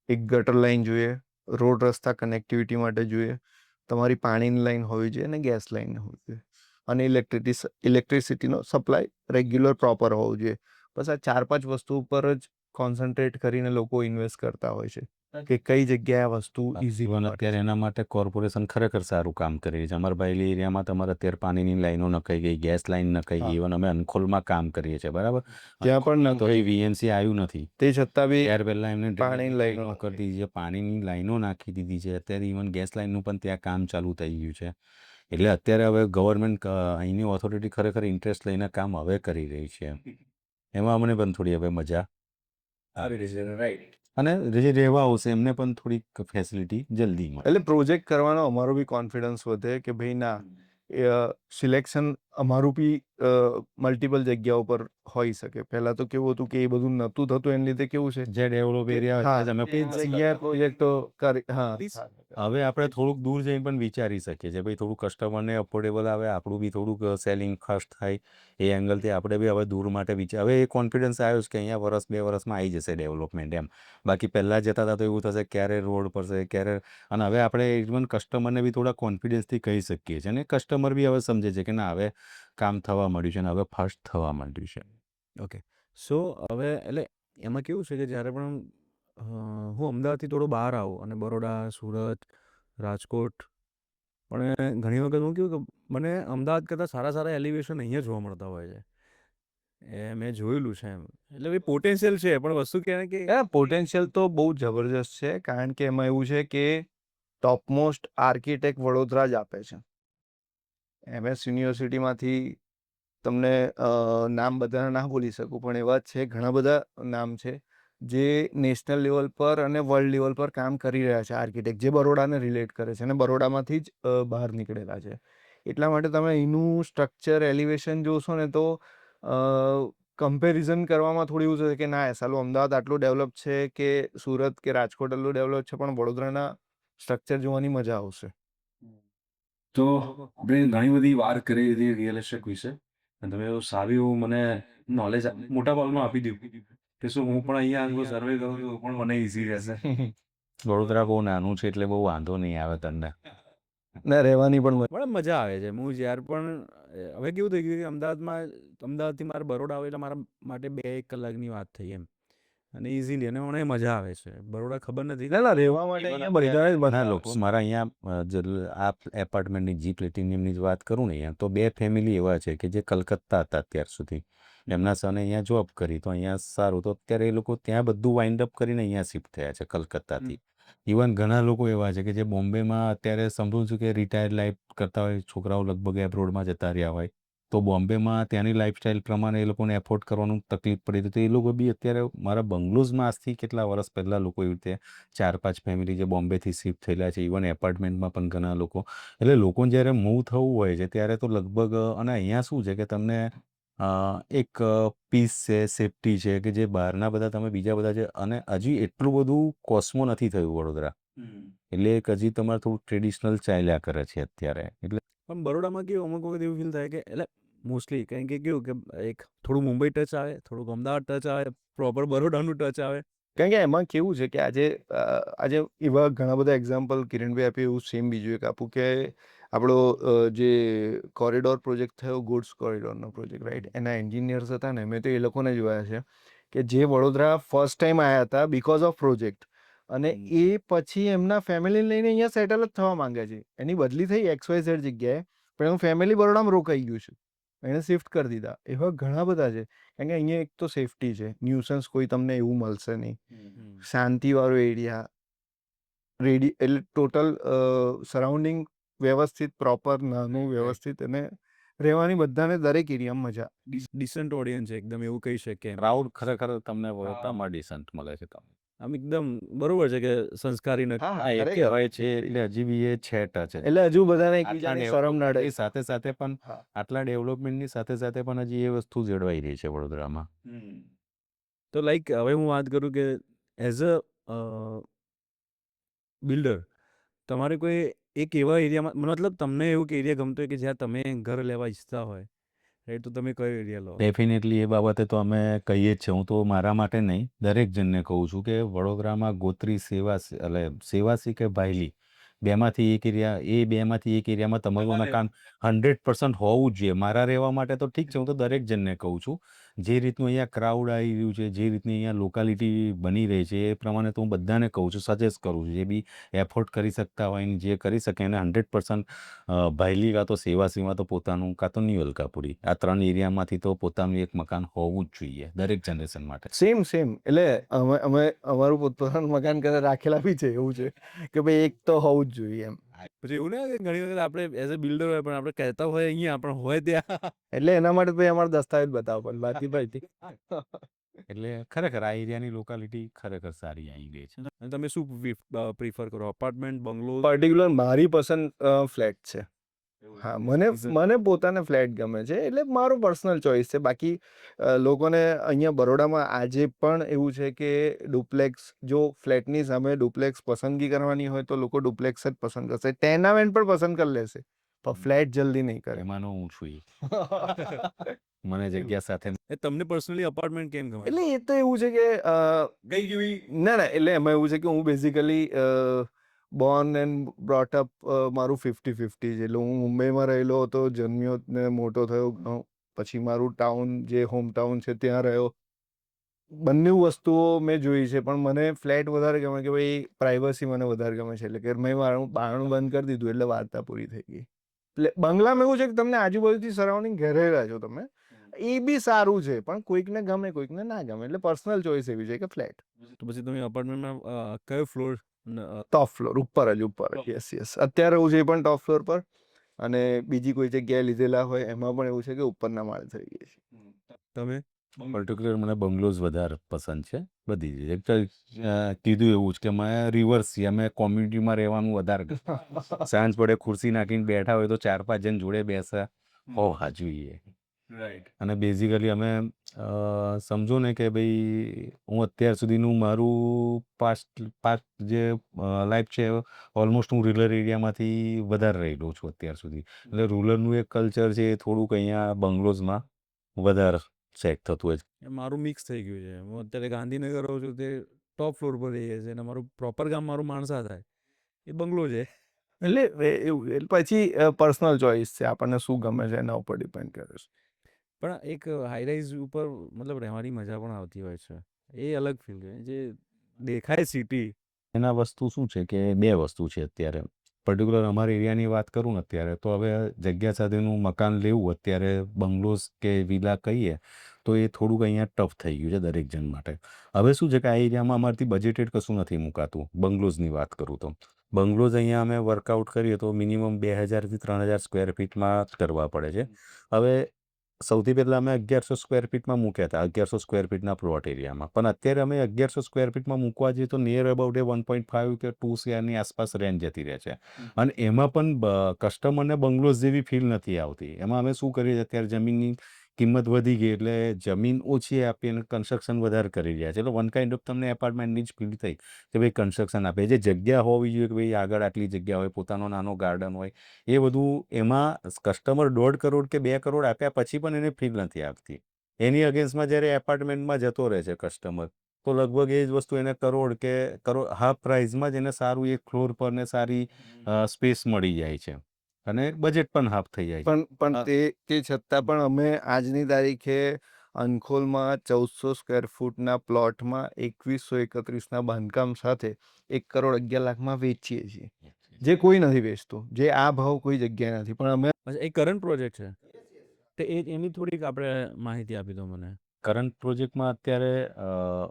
એક ગટર લાઈન જોઈએ, રોડ રસ્તા કનેક્ટિવિટી માટે જોઈએ, તમારી પાણીની લાઈન હોવી જોઈએ અને ગેસ લાઈન હોવી જોઈએ, અને ઇલેક્ટ્રિસિટીનો સપ્લાય રેગ્યુલર પ્રોપર હોવો જોઈએ. બસ આ 4-5 વસ્તુ ઉપર જ કોન્સન્ટ્રેટ કરીને લોકો ઇન્વેસ્ટ કરતા હોય છે કે કઈ જગ્યાએ આ વસ્તુ ઇઝી ઇવન અત્યારે એના માટે કોર્પોરેશન ખરેખર સારું કામ કરી રહી છે. અમારા બાયલી એરિયામાં તમારે અત્યારે પાણીની લાઈનો નખાઈ ગઈ, ગેસ લાઈન નખાઈ ગઈ. ઇવન અમે અનખોલમાં કામ કરીએ છીએ, બરાબર. ત્યાં પણ તો એ વીએમસી આવ્યું નથી, તે છતાં બી ત્યાર પહેલાં એમને પાણીની લાઈનો લાઈનો કરી દીધી છે, પાણીની લાઈનો નાખી દીધી છે. અત્યારે ઇવન ગેસ લાઈનનું પણ ત્યાં કામ ચાલુ થઈ ગયું છે. એટલે અત્યારે હવે ગવર્મેન્ટ, અહીંની ઓથોરિટી ખરેખર ઇન્ટરેસ્ટ લઈને કામ હવે કરી રહી છે. એમાં અમને પણ થોડી હવે મજા આવી રહી છે, રાઈટ. અને જે રહેવા આવશે એમને પણ થોડીક ફેસિલિટી જલ્દી મળે. એટલે પ્રોજેક્ટ કરવાનો અમારો બી કોન્ફિડન્સ વધે કે ભાઈ ના, સિલેક્શન અમારું બી મલ્ટિપલ જગ્યાઓ પર હોઈ શકે. પહેલા તો કેવું હતું કે એ બધું નહોતું થતું, એને લીધે કેવું છે જે ડેવલપ એરિયા હા, તમે એ જગ્યાએ પ્રોજેક્ટો કરી હવે આપણે થોડુંક દૂર જઈને પણ વિચારી શકીએ છીએ ભાઈ, થોડું કસ્ટમરને અફોર્ડેબલ આવે, આપણું બી થોડુંક સેલિંગ ફાસ્ટ થાય. એ એંગલથી આપણે બી હવે દૂર માટે હવે એ કોન્ફિડન્સ આવ્યો છે કે અહીંયા 1-2 વર્ષમાં આવી જશે ડેવલપમેન્ટ એમ. બાકી પહેલાં જતા હતા તો એવું થશે ક્યારે રોડ પડશે, ક્યારે. અને હવે આપણે ઇવન કસ્ટમરને બી થોડા કોન્ફિડન્સથી કહી શકીએ છીએ અને કસ્ટમર બી હવે સમજે છે કે ના, હવે કામ થવા માંડ્યું છે અને હવે ફાસ્ટ થવા માંડ્યું છે. ઓકે. સો હવે એટલે એમાં કેવું છે કે જ્યારે પણ હું અમદાવાદથી થોડો બહાર આવું અને બરોડા, સુરત, રાજકોટ, પણ ઘણી વખત હું કેવું કે મને અમદાવાદ કરતાં સારા સારા એલિવેશન અહીંયા જોવા મળતા હોય છે. એ મેં જોયેલું છે એમ. એટલે ભાઈ પોટેન્શિયલ છે, પણ વસ્તુ કહેવાય કે પોટેન્શિયલ તો બહુ જબરજસ્ત છે, કારણ કે એમાં એવું છે કે ટોપમોસ્ટ આર્કિટેક્ટ વડોદરા જ આપે છે. MS યુનિવર્સિટીમાંથી તમને નામ બધાના ના બોલી શકું, પણ એવા છે ઘણા બધા નામ છે જે નેશનલ લેવલ પર અને વર્લ્ડ લેવલ પર કામ કરી રહ્યા છે આર્કિટેક્ટ, જે બરોડાને રિલેટ કરે છે અને બરોડામાંથી જ બહાર નીકળેલા છે. એટલા માટે તમે એનું સ્ટ્રક્ચર, એલિવેશન જોશો ને તો કમ્પેરિઝન કરવામાં થોડી એવું છે કે ના, સાલું અમદાવાદ આટલું ડેવલપ છે કે સુરત કે રાજકોટ આટલું ડેવલપ છે, પણ વડોદરાના સ્ટ્રક્ચર જોવાની મજા આવશે. તો આપણે ઘણી બધી વાત કરી હતી રિયલ એસ્ટેટ વિશે, અને તમે એવું સારું એવું મને નોલેજ મોટા ભાગનું આપી દીધું કે શું હું પણ અહીંયા સર્વે કરું તો પણ મને ઇઝી રહેશે. વડોદરા બહુ નાનું છે એટલે બહુ વાંધો નહીં આવે તમને. ના, રહેવાની પણ પણ મજા આવે છે. હું જ્યારે પણ હવે કેવું થઈ ગયું કે અમદાવાદથી મારે બરોડા આવે એટલે મારા માટે 2-1 કલાકની વાત થઈ એમ, અને ઇઝીલી, અને મને મજા આવે છે. બરોડા ખબર નથી. ના, રહેવા માટે અહીંયા બધાને જ ઘણા મજા લોકો મારા અહીંયા આ એપાર્ટમેન્ટની જી પ્લેટિનિયમની જ વાત કરું ને, અહીંયા તો 2 ફેમિલી એવા છે કે જે કલકત્તા હતા અત્યાર સુધી. એમના સને અહીંયા જોબ કરી તો અહીંયા સારું, તો અત્યારે એ લોકો ત્યાં બધું વાઇન્ડ અપ કરીને અહીંયા શિફ્ટ થયા છે કલકત્તાથી. ઇવન ઘણા લોકો એવા છે કે જે બોમ્બેમાં અત્યારે સમજું છું કે રિટાયર્ડ લાઈફ કરતા હોય, છોકરાઓ લગભગ એબ્રોડમાં જતા રહ્યા હોય, તો બોમ્બેમાં ત્યાંની લાઈફસ્ટાઈલ પ્રમાણે એ લોકોને એફોર્ડ કરવાનું તકલીફ પડી હતી. તો એ લોકો બી અત્યારે મારા બંગલોઝમાં આજથી કેટલા વર્ષ પહેલાં લોકો એવી રીતે 4-5 ફેમિલી જે બોમ્બેથી શિફ્ટ થયેલા છે, ઇવન એપાર્ટમેન્ટમાં પણ ઘણા લોકો. એટલે લોકોને જ્યારે મૂવ થવું હોય છે ત્યારે તો લગભગ, અને અહીંયા શું છે કે તમને એક પીસ છે, સેફ્ટી છે, કે જે બહારના બધા તમે બીજા બધા છે, અને હજી એટલું બધું કોસ્મો નથી થયું વડોદરા. એટલે એક હજી તમારે થોડું ટ્રેડિશનલ ચાલ્યા કરે છે અત્યારે. એટલે પણ બરોડામાં કેવું અમુક વખત એવું ફીલ થાય કે એટલે મોસ્ટલી કારણ કે કેવું કે એક થોડું મુંબઈ ટચ આવે, થોડુંક અમદાવાદ ટચ આવે, પ્રોપર બરોડાનું ટચ આવે. કારણ કે એમાં કેવું છે કે આજે એવા ઘણા બધા એક્ઝામ્પલ કિરણભાઈ આપ્યું, એવું સેમ બીજું એક આપું કે આપણો જે કોરિડોર પ્રોજેક્ટ થયો ગુડ્સ કોરિડોરનો પ્રોજેક્ટ રાઈટ, એના એન્જિનિયર્સ હતા ને મેં તો એ લોકોને જોયા છે કે જે વડોદરા ફર્સ્ટ ટાઈમ આવ્યા હતા બીકોઝ ઓફ પ્રોજેક્ટ, અને એ પછી એમના ફેમિલી લઈને અહીંયા સેટલ જ થવા માંગે છે. એની બદલી થઈ XYZ જગ્યાએ, પણ એનું ફેમિલી બરોડામાં રોકાઈ ગયું છે, એને શિફ્ટ કરી દીધા. એવા ઘણા બધા છે, કારણ કે અહીંયા એક તો સેફટી છે, ન્યુસન્સ કોઈ તમને એવું મળશે નહીં, શાંતિવાળો એરિયા, રેડી એટલે ટોટલ સરાઉન્ડિંગ વ્યવસ્થિત, પ્રોપર, નાનું, વ્યવસ્થિત, અને રહેવાની બધાને દરેક એરિયામાં મજા. ડિસન્ટ ઓડિયન્સ છે એકદમ, એવું કહી શકીએ. ક્રાઉડ ખરેખર તમને વડોદરામાં ડિસન્ટ મળે છે તમને. આમ એકદમ બરોબર છે કે સંસ્કારી નથી. હા, એ કહેવાય છે એટલે હજી બી એ છે ટચ છે. એટલે હજુ બધાને આટલા એકબીજાની શરમ નડે. ડેવલપમેન્ટની સાથે સાથે પણ હા. આટલા ડેવલપમેન્ટની સાથે સાથે પણ હજી એ વસ્તુ જળવાઈ રહી છે વડોદરામાં. તો લાઈક હવે હું વાત કરું કે એઝ અ બિલ્ડર તમારે કોઈ એક એવા એરિયામાં, મતલબ તમને એવું કે એરિયા ગમતો હોય કે જ્યાં તમે ઘર લેવા ઈચ્છતા હોય, રાઈટ, તો તમે કયો એરિયા લો? ડેફિનેટલી એ બાબતે તો અમે કહીએ જ છે. હું તો મારા માટે નહીં, દરેક જણને કહું છું કે વડોદરામાં ગોત્રી, એટલે સેવાસી કે ભાયલી, બેમાંથી એક એરિયા, એ બેમાંથી એક એરિયામાં તમારું મકાન 100% હોવું જ જોઈએ. મારા રહેવા માટે તો ઠીક છે, હું તો દરેક જણને કહું છું. જે રીતનું અહીંયા ક્રાઉડ આવી રહ્યું છે, જે રીતની અહીંયા લોકાલિટી બની રહી છે, એ પ્રમાણે તો હું બધાને કહું છું, સજેસ્ટ કરું છું. જે બી એફોર્ડ કરી શકતા હોય ને જે કરી શકે એને 100% ભાયલી કાં તો સેવાસીમાં તો પોતાનું, કાં તો ન્યુ અલકાપુરી, આ 3 એરિયામાંથી તો પોતાનું એક મકાન હોવું જ જોઈએ દરેક જનરેશન માટે. સેમ એટલે અમે અમારું પોતપોતાનું મકાન કરે રાખેલા બી છે, એવું છે કે ભાઈ એક તો હોવું જ જોઈએ એમ. પછી એવું ના કે ઘણી વખત આપણે એઝ અ બિલ્ડર હોય પણ આપણે કહેતા હોય અહીંયા, પણ હોય ત્યાં. એટલે એના માટે ભાઈ અમારે દસ્તાવેજ બતાવવા પડે, બાકી ભાઈ એટલે ખરેખર આ એરિયાની લોકાલિટી ખરેખર સારી આવી ગઈ છે. અને તમે શું પ્રિફર કરો, અપાર્ટમેન્ટ, બંગલો? પર્ટિક્યુલર મારી પસંદ ફ્લેટ છે. હા, મને પોતાને ફ્લેટ ગમે છે, એટલે મારો પર્સનલ ચોઇસ છે. બાકી લોકોને અહીંયા બરોડામાં આજે પણ એવું છે કે ડુપ્લેક્સ, જો ફ્લેટની સામે ડુપ્લેક્સ પસંદગી કરવાની હોય તો લોકો ડુપ્લેક્સ જ પસંદ કરશે, ટેનામેન્ટ પણ પસંદ કરી લેશે, પણ ફ્લેટ જલ્દી નહીં કરે. એમાંનો હું છું એ. મને જગ્યા સાથે એ તમને પર્સનલી અપાર્ટમેન્ટ કેમ ગમે? એટલે એ તો એવું છે કે ના, એટલે એમાં એવું છે કે હું બેઝિકલી બોર્ન એન્ડ બ્રોટઅપ મારું 50-50 છે. એટલે હું મુંબઈમાં રહેલો હતો, જન્મ્યો ને મોટો થયો, પછી મારું ટાઉન જે હોમ ટાઉન છે ત્યાં રહ્યો. બંને વસ્તુઓ મેં જોઈ છે, પણ મને ફ્લેટ વધારે ગમે કે ભાઈ પ્રાઇવસી મને વધારે ગમે છે. એટલે કે મેં મારું બારણું બંધ કરી દીધું એટલે વાર્તા પૂરી થઈ ગઈ. એટલે બંગલામાં એવું છે કે તમને આજુબાજુથી સરાઉન્ડિંગ ઘેરેલા છો તમે, એ બી સારું છે, પણ કોઈકને ગમે કોઈકને ના ગમે, એટલે પર્સનલ ચોઇસ એવી છે કે ફ્લેટ. તો પછી તમે અપાર્ટમેન્ટમાં કયો ફ્લોર? ટોપ ફ્લોર, ઉપર જ. યસ. અત્યારે હું છે પણ ટોપ ફ્લોર પર, અને બીજી કોઈ જગ્યાએ લીધેલા હોય એમાં પણ એવું છે કે ઉપરના માળે થઈ ગઈ છે. તમે? પર્ટિક્યુલર મને બંગલોઝ વધારે પસંદ છે બધી જ. એક તો કીધું એવું જ કે મેં રિવર્સ છીએ, અમે કોમ્યુનિટીમાં રહેવાનું વધારે સાંજ પડે ખુરશી નાખીને બેઠા હોય તો 4-5 જણ જોડે બેસા હોવા જોઈએ. રાઈટ. અને બેઝિકલી અમે સમજો ને કે ભાઈ હું અત્યાર સુધીનું મારું પાસ્ટ જે લાઈફ છે, ઓલમોસ્ટ હું રૂરલ એરિયામાંથી વધારે રહેલો છું અત્યાર સુધી. એટલે રૂરલનું એક કલ્ચર છે એ થોડુંક અહીંયા બંગલોઝમાં વધારે સેટ થતું હોય છે. મારું મિક્સ થઈ ગયું છે. હું અત્યારે ગાંધીનગર રહું છું, તે ટોપ ફ્લોર પર રહીએ છીએ, અને મારું પ્રોપર ગામ મારું માણસા થાય, એ બંગલો છે. એટલે એવું પછી પર્સનલ ચોઇસ છે, આપણને શું ગમે છે એના ઉપર ડિપેન્ડ કરે છે. પણ એક હાઈરાઇઝ ઉપર મતલબ રહેવાની મજા પણ આવતી હોય છે, એ અલગ ફીલ છે. જે દેખાય સિટી, એના વસ્તુ શું છે કે 2 વસ્તુ છે અત્યારે. પર્ટિક્યુલર અમારા એરિયાની વાત કરું ને અત્યારે, તો હવે જગ્યા સાથેનું મકાન લેવું અત્યારે બંગલોઝ કે વિલા કહીએ તો એ થોડુંક અહીંયા ટફ થઈ ગયું છે દરેક જણ માટે. હવે શું છે કે આ એરિયામાં અમારથી બજેટેડ કશું નથી મુકાતું. બંગલોઝની વાત કરું તો બંગલોઝ અહીંયા અમે વર્કઆઉટ કરીએ તો મિનિમમ 2000 થી 3000 સ્ક્વેર ફીટમાં કરવા પડે છે. હવે સૌથી પહેલાં અમે 1100 સ્ક્વેર ફીટમાં મૂક્યા હતા, 1100 સ્ક્વેર ફીટના પ્લોટ એરિયામાં. પણ અત્યારે અમે 1100 સ્ક્વેર ફીટમાં મૂકવા જઈએ તો નિયર અબાઉટ 1.5 કે 2 CRની આસપાસ રેન્જ જતી રહે છે. અને એમાં પણ કસ્ટમરને બંગલોઝ જેવી ફીલ નથી આવતી. એમાં અમે શું કરીએ છીએ, અત્યારે જમીનની કિંમત વધી ગઈ એટલે જમીન ઓછી આપી અને કન્સ્ટ્રક્શન વધારે કરી રહ્યા છે. એટલે વન કાઇન્ડ ઓફ તમને એપાર્ટમેન્ટની જ ફીલ થઈ કે ભાઈ કન્સ્ટ્રક્શન આપે. જે જગ્યા હોવી જોઈએ કે ભાઈ આગળ આટલી જગ્યા હોય, પોતાનો નાનો ગાર્ડન હોય, એ બધું એમાં કસ્ટમર 1.5 કરોડ કે 2 કરોડ આપ્યા પછી પણ એને ફીલ નથી આવતી. એની અગેન્સ્ટમાં જ્યારે એપાર્ટમેન્ટમાં જતો રહે છે કસ્ટમર, તો લગભગ એ જ વસ્તુ એને કરોડ હાફ પ્રાઇઝમાં જ એને સારું એક ફ્લોર પર ને સારી સ્પેસ મળી જાય છે. અને બજેટ પણ હાફ થઈ જાય છે. પણ તે છતાં પણ અમે આજની તારીખે અનખોલમાં 1400 સ્ક્વેર ફૂટના પ્લોટમાં 2131ના બાંધકામ સાથે 1,11,00,000 વેચીએ છીએ, જે કોઈ નથી વેચતું, જે આ ભાવ કોઈ જગ્યાએ નથી. પણ અમે અચ્છા, એ કરંટ પ્રોજેક્ટ છે, તો એની થોડીક આપણે માહિતી આપી દો મને. કરંટ પ્રોજેક્ટમાં અત્યારે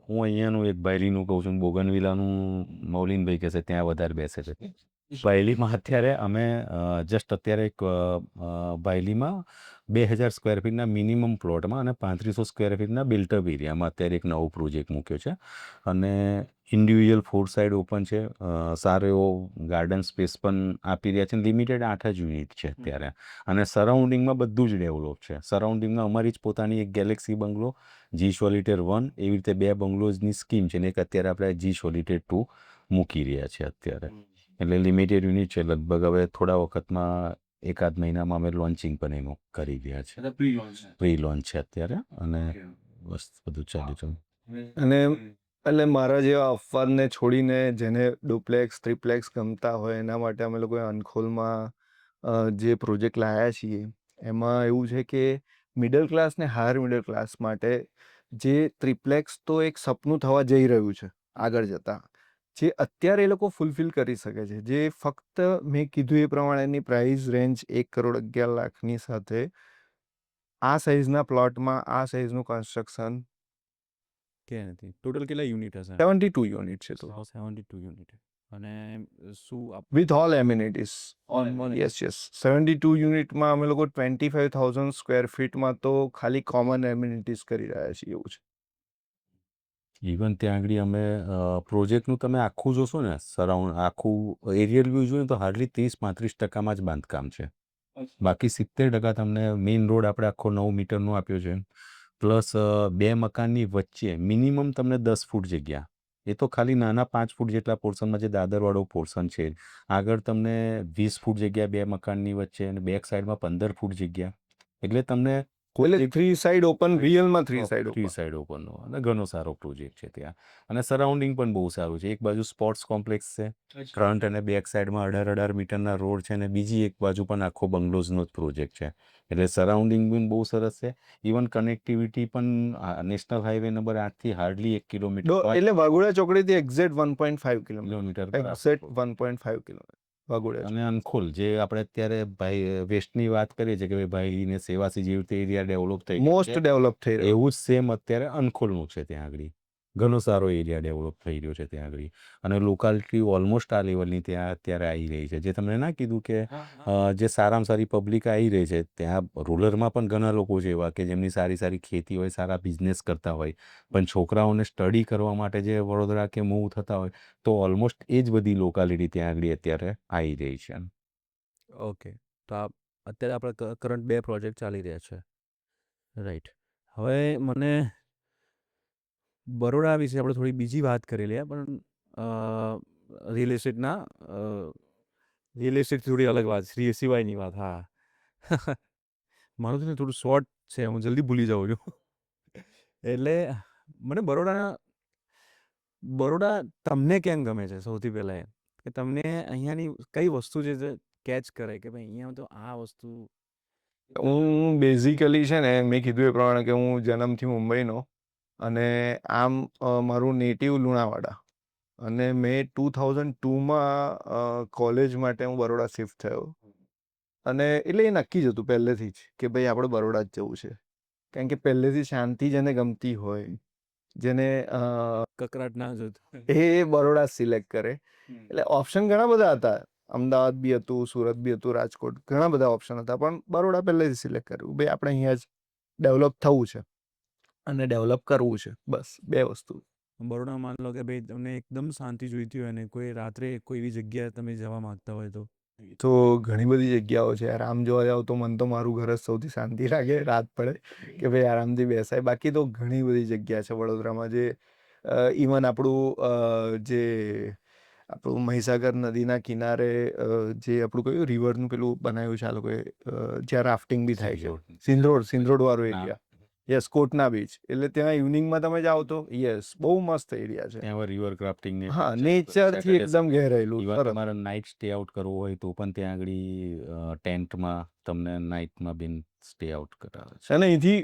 હું અહીંયાનું એક બાયલીનું કહું છું, બોગનવિલાનું મૌલિનભાઈ કહેશે ત્યાં વધારે બેસે છે. બાયલીમાં અત્યારે અમે જસ્ટ અત્યારે એક બાયલીમાં 2000 સ્ક્વેર ફીટના મિનિમમ પ્લોટમાં અને 3500 સ્ક્વેર ફીટના બિલ્ટઅપ એરિયામાં અત્યારે એક નવો પ્રોજેક્ટ મૂક્યો છે. અને ઇન્ડિવિજ્યુઅલ 4 સાઇડ ઓપન છે, સારો એવો ગાર્ડન સ્પેસ પણ આપી રહ્યા છે. લિમિટેડ 8 જ યુનિટ છે અત્યારે, અને સરાઉન્ડિંગમાં બધું જ ડેવલપ છે. સરાઉન્ડિંગમાં અમારી જ પોતાની એક ગેલેક્સી બંગલો, જી સોલિટેર 1, એવી રીતે 2 બંગલોઝની સ્કીમ છે ને એક અત્યારે આપણે જી સોલિટેર 2 મૂકી રહ્યા છે અત્યારે. એટલે લિમિટેડ યુનિટ છે. લગભગ હવે થોડા વખતમાં એકાદ મહિનામાં અમે લોન્ચિંગ પણ એનું કરી રહ્યા છે. પ્રી લોન્ચ છે અત્યારે, અને બસ બધું ચાલી રહ્યું. અને એટલે મારા જેવા અફવાદને છોડીને જેને ડુપ્લેક્સ ત્રિપ્લેક્સ ગમતા હોય એના માટે અમે લોકોએ અનખોલમાં જે પ્રોજેક્ટ લાવ્યા છીએ એમાં એવું છે કે મિડલ ક્લાસ ને હાયર મિડલ ક્લાસ માટે જે ત્રિપ્લેક્સ તો એક સપનું થવા જઈ રહ્યું છે આગળ જતાં, જે અત્યારે એ લોકો ફૂલફિલ કરી શકે છે, જે ફક્ત મેં કીધું એ પ્રમાણેની પ્રાઇસ રેન્જ 1,11,00,000ની સાથે આ સાઇઝના પ્લોટમાં આ સાઇઝનું કન્સ્ટ્રક્શન કે નથી ટોટલ કેટલા યુનિટ હશે? 72 યુનિટ છે તો 72 યુનિટ. અને શું વિથ ઓલ એમ્યુનિટીઝ. યસ 72 યુનિટમાં અમે લોકો 25,000 સ્ક્વેર ફીટમાં તો ખાલી કોમન એમ્યુનિટીઝ કરી રહ્યા છીએ એવું છે. ઇવન ત્યાં આગળ અમે પ્રોજેક્ટનું તમે આખું જોશો ને, સરાઉન્ડ આખું એરિયલ વ્યૂ જોઈએ તો હાર્ડલી 30-35% જ બાંધકામ છે. બાકી 70% તમને મેઇન રોડ આપણે આખો 9 મીટરનો આપ્યો છે. પ્લસ 2 મકાનની વચ્ચે મિનિમમ તમને 10 ફૂટ જગ્યા, એ તો ખાલી નાના 5 ફૂટ જેટલા પોર્શનમાં જે દાદરવાળો પોર્શન છે. આગળ તમને 20 ફૂટ જગ્યા 2 મકાનની વચ્ચે, અને બેક સાઈડમાં 15 ફૂટ જગ્યા. એટલે તમને એટલે 3 સાઇડ ઓપન, રિયલમાં 3 સાઇડ થ્રી ઓપન. સાઈડ ઓપનનો, અને ઘણો સારો પ્રોજેક્ટ છે ત્યાં. અને સરાઉન્ડિંગ પણ બહુ સારું છે. એક બાજુ સ્પોર્ટ્સ કોમ્પ્લેક્સ છે, ફ્રન્ટ અને બેક સાઈડમાં 18 મીટરના રોડ છે, અને બીજી એક બાજુ પણ આખો બંગલોઝનો જ પ્રોજેક્ટ છે. એટલે સરાઉન્ડિંગ પણ બહુ સરસ છે. ઇવન કનેક્ટિવિટી પણ નેશનલ હાઈવે નંબર 8થી હાર્ડલી 1 કિલોમીટર એટલે વાઘોડિયા ચોકડીથી exact 1.5 kilometre, kilometre exact 1.5 kilometre Waghodia. અને અનખોલ જે આપણે અત્યારે ભાઈ વેસ્ટની વાત કરીએ છીએ કે ભાઈ સેવાસી જેવી રીતે એરિયા ડેવલપ થઈ મોસ્ટ ડેવલપ થઈ રહ્યું. એવું જ સેમ અત્યારે અનખોલનું છે. ત્યાં આગળ ઘણો સારો એરિયા ડેવલપ થઈ રહ્યો છે ત્યાં આગળ, અને લોકાલિટી ઓલમોસ્ટ આ લેવલની ત્યાં અત્યારે આવી રહી છે. જે તમને ના કીધું કે જે સારામાં સારી પબ્લિક આવી રહી છે ત્યાં, રૂરલમાં પણ ઘણા લોકો છે એવા કે જેમની સારી સારી ખેતી હોય, સારા બિઝનેસ કરતા હોય, પણ છોકરાઓને સ્ટડી કરવા માટે જે વડોદરા કે મૂવ થતા હોય, તો ઓલમોસ્ટ એ જ બધી લોકાલિટી ત્યાં આગળ અત્યારે આવી રહી છે. ઓકે, તો અત્યારે આપણે કરંટ 2 પ્રોજેક્ટ ચાલી રહ્યા છે, રાઈટ. હવે મને બરોડા વિશે આપણે થોડી બીજી વાત કરી લઈએ, પણ રિયલ એસ્ટેટના રિયલ એસ્ટેટ થોડી અલગ વાત, સિવાયની વાત. હા, મારું છે ને થોડું શોર્ટ છે, હું જલ્દી ભૂલી જાઉં છું. એટલે મને બરોડા તમને કેમ ગમે છે સૌથી પહેલાં એ કે તમને અહીંયાની કઈ વસ્તુ છે જે કેચ કરે કે ભાઈ અહીંયા તો આ વસ્તુ? હું બેઝિકલી છે ને, મેં કીધું એ પ્રમાણે કે હું જન્મથી મુંબઈનો, અને આમ મારું નેટિવ લુણાવાડા, અને મેં 2002માં કોલેજ માટે હું બરોડા શિફ્ટ થયો. અને એટલે એ નક્કી જ હતું પહેલેથી જ કે ભાઈ આપણે બરોડા જ જવું છે, કારણ કે પહેલેથી શાંતિ જેને ગમતી હોય, જેને કકરાટ ના જોતું, એ બરોડા સિલેક્ટ કરે. એટલે ઓપ્શન ઘણા બધા હતા, અમદાવાદ બી હતું, સુરત બી હતું, રાજકોટ, ઘણા બધા ઓપ્શન હતા, પણ બરોડા પહેલેથી સિલેક્ટ કર્યું ભાઈ આપણે અહીંયા જ ડેવલપ થવું છે અને ડેવલપ કરવું છે, બસ 2 વસ્તુ. બરોડા માન લો કે ભાઈ તમને એકદમ શાંતિ જોઈતી હોય ને કોઈ રાત્રે કોઈ એવી જગ્યાએ તમે જવા માંગતા હોય તો ઘણી બધી જગ્યાઓ છે યાર. આમ જોવા જાવ તો મને તો મારું ઘર જ સૌથી શાંતિ લાગે, રાત પડે કે ભાઈ આરામથી બેસાય. બાકી તો ઘણી બધી જગ્યા છે વડોદરામાં, જે ઇવન આપણું મહીસાગર નદીના કિનારે જે આપણું કયું રિવરનું પેલું બનાવ્યું છે આ લોકોએ, જ્યાં રાફ્ટિંગ બી થાય છે, સિંધરોડ વાળો એરિયા, યસ, કોટના બીચ. એટલે ત્યાં ઇવનિંગમાં તમે જાઓ તો યસ, બહુ મસ્ત એરિયા છે. ત્યાં રિવર ક્રાફ્ટિંગ ને હા, નેચરથી એકદમ ઘેરાયેલું. ઇવન સરસ. તમારે નાઇટ સ્ટે આઉટ કરવું હોય તો પણ ત્યાં આગળ ટેન્ટમાં તમને નાઇટમાં બી સ્ટે આઉટ કરાવે છે. અને અહીંથી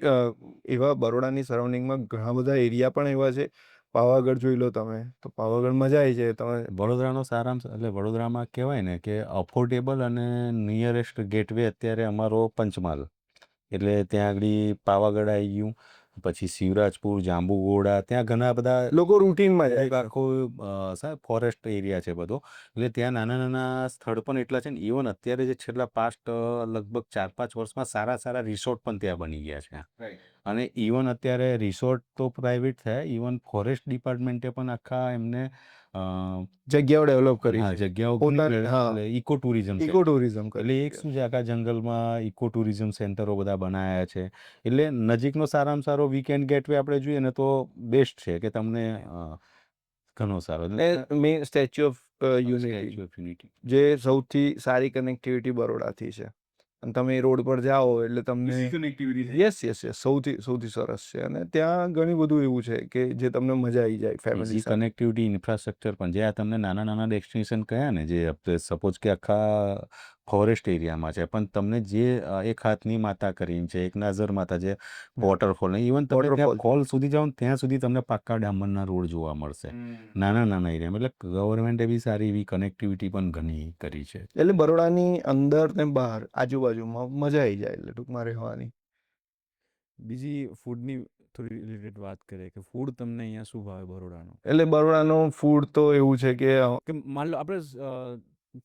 એવા બરોડાની સરાઉન્ડિંગમાં ઘણા બધા એરિયા પણ એવા છે. પાવાગઢ જોઈ લો તમે, તો પાવાગઢ મજા આવી જાય. તમે વડોદરાનો સારાંશ એટલે વડોદરામાં કહેવાય ને કે અફોર્ડેબલ અને નિયરેસ્ટ ગેટવે અત્યારે અમારો પંચમહાલ, એટલે ત્યાં આગળ પાવાગઢ આવી ગયું, પછી શિવરાજપુર, જાંબુઘોડા, ત્યાં ઘણા બધા લોકો રૂટીનમાં એક જાય છે. આખો સાહેબ ફોરેસ્ટ એરિયા છે બધો, એટલે ત્યાં નાના નાના સ્થળ પણ એટલા છે ને. ઇવન અત્યારે જે છેલ્લા પાસ્ટ લગભગ 4-5 વર્ષમાં સારા સારા રિસોર્ટ પણ ત્યાં બની ગયા છે. અને ઇવન અત્યારે રિસોર્ટ તો પ્રાઇવેટ થયા, ઇવન ફોરેસ્ટ ડિપાર્ટમેન્ટે પણ આખા એમને જગ્યાઓ ડેવલપ કરી હા છે. જગ્યાઓ પોતાની- હા. એટલે ઇકો ટુરિઝમ ઇકો ટુરિઝમ એટલે એક શું છે, આખા જંગલમાં ઇકો ટુરિઝમ સેન્ટરો બધા બનાવ્યા છે. એટલે નજીકનો સારામાં સારો વીકેન્ડ ગેટવે આપણે જોઈએ ને તો બેસ્ટ છે કે તમને ઘણો સારો મેં statue of unity, statue of unity જે સૌથી સારી કનેક્ટિવિટી બરોડાથી છે. અને તમે રોડ પર જાઓ એટલે તમને યસ યસ યસ, સૌથી સૌથી સરસ છે. અને ત્યાં ઘણી બધું એવું છે કે જે તમને મજા આવી જાય ફેમિલી ઇઝી સાથે. કનેક્ટિવિટી ઇન્ફ્રાસ્ટ્રક્ચર પણ, જે આ તમને નાના નાના ડેસ્ટિનેશન કહ્યા ને, જે સપોઝ કે આખા ફોરેસ્ટ એરિયામાં છે, પણ તમને જે એક હાથની માતા કરીને છે, એક નાઝર માતા, જે વોટરફોલ ને ઇવન તમે ત્યાં Waterfall. ફોલ સુધી જાઓ ને ત્યાં સુધી તમને પાક્કા ડામરના રોડ જોવા મળશે નાના નાના એરિયામાં. એટલે ગવર્મેન્ટે બી સારી એવી કનેક્ટિવિટી પણ ઘણી કરી છે. એટલે બરોડાની અંદર ને બહાર આજુબાજુમાં મજા આવી જાય, એટલે ટૂંકમાં રહેવાની. બીજી ફૂડની થોડી રિલેટેડ વાત કરીએ કે ફૂડ તમને અહીંયા શું ભાવે બરોડાનું? એટલે બરોડાનું ફૂડ તો એવું છે કે કે માન લો આપણે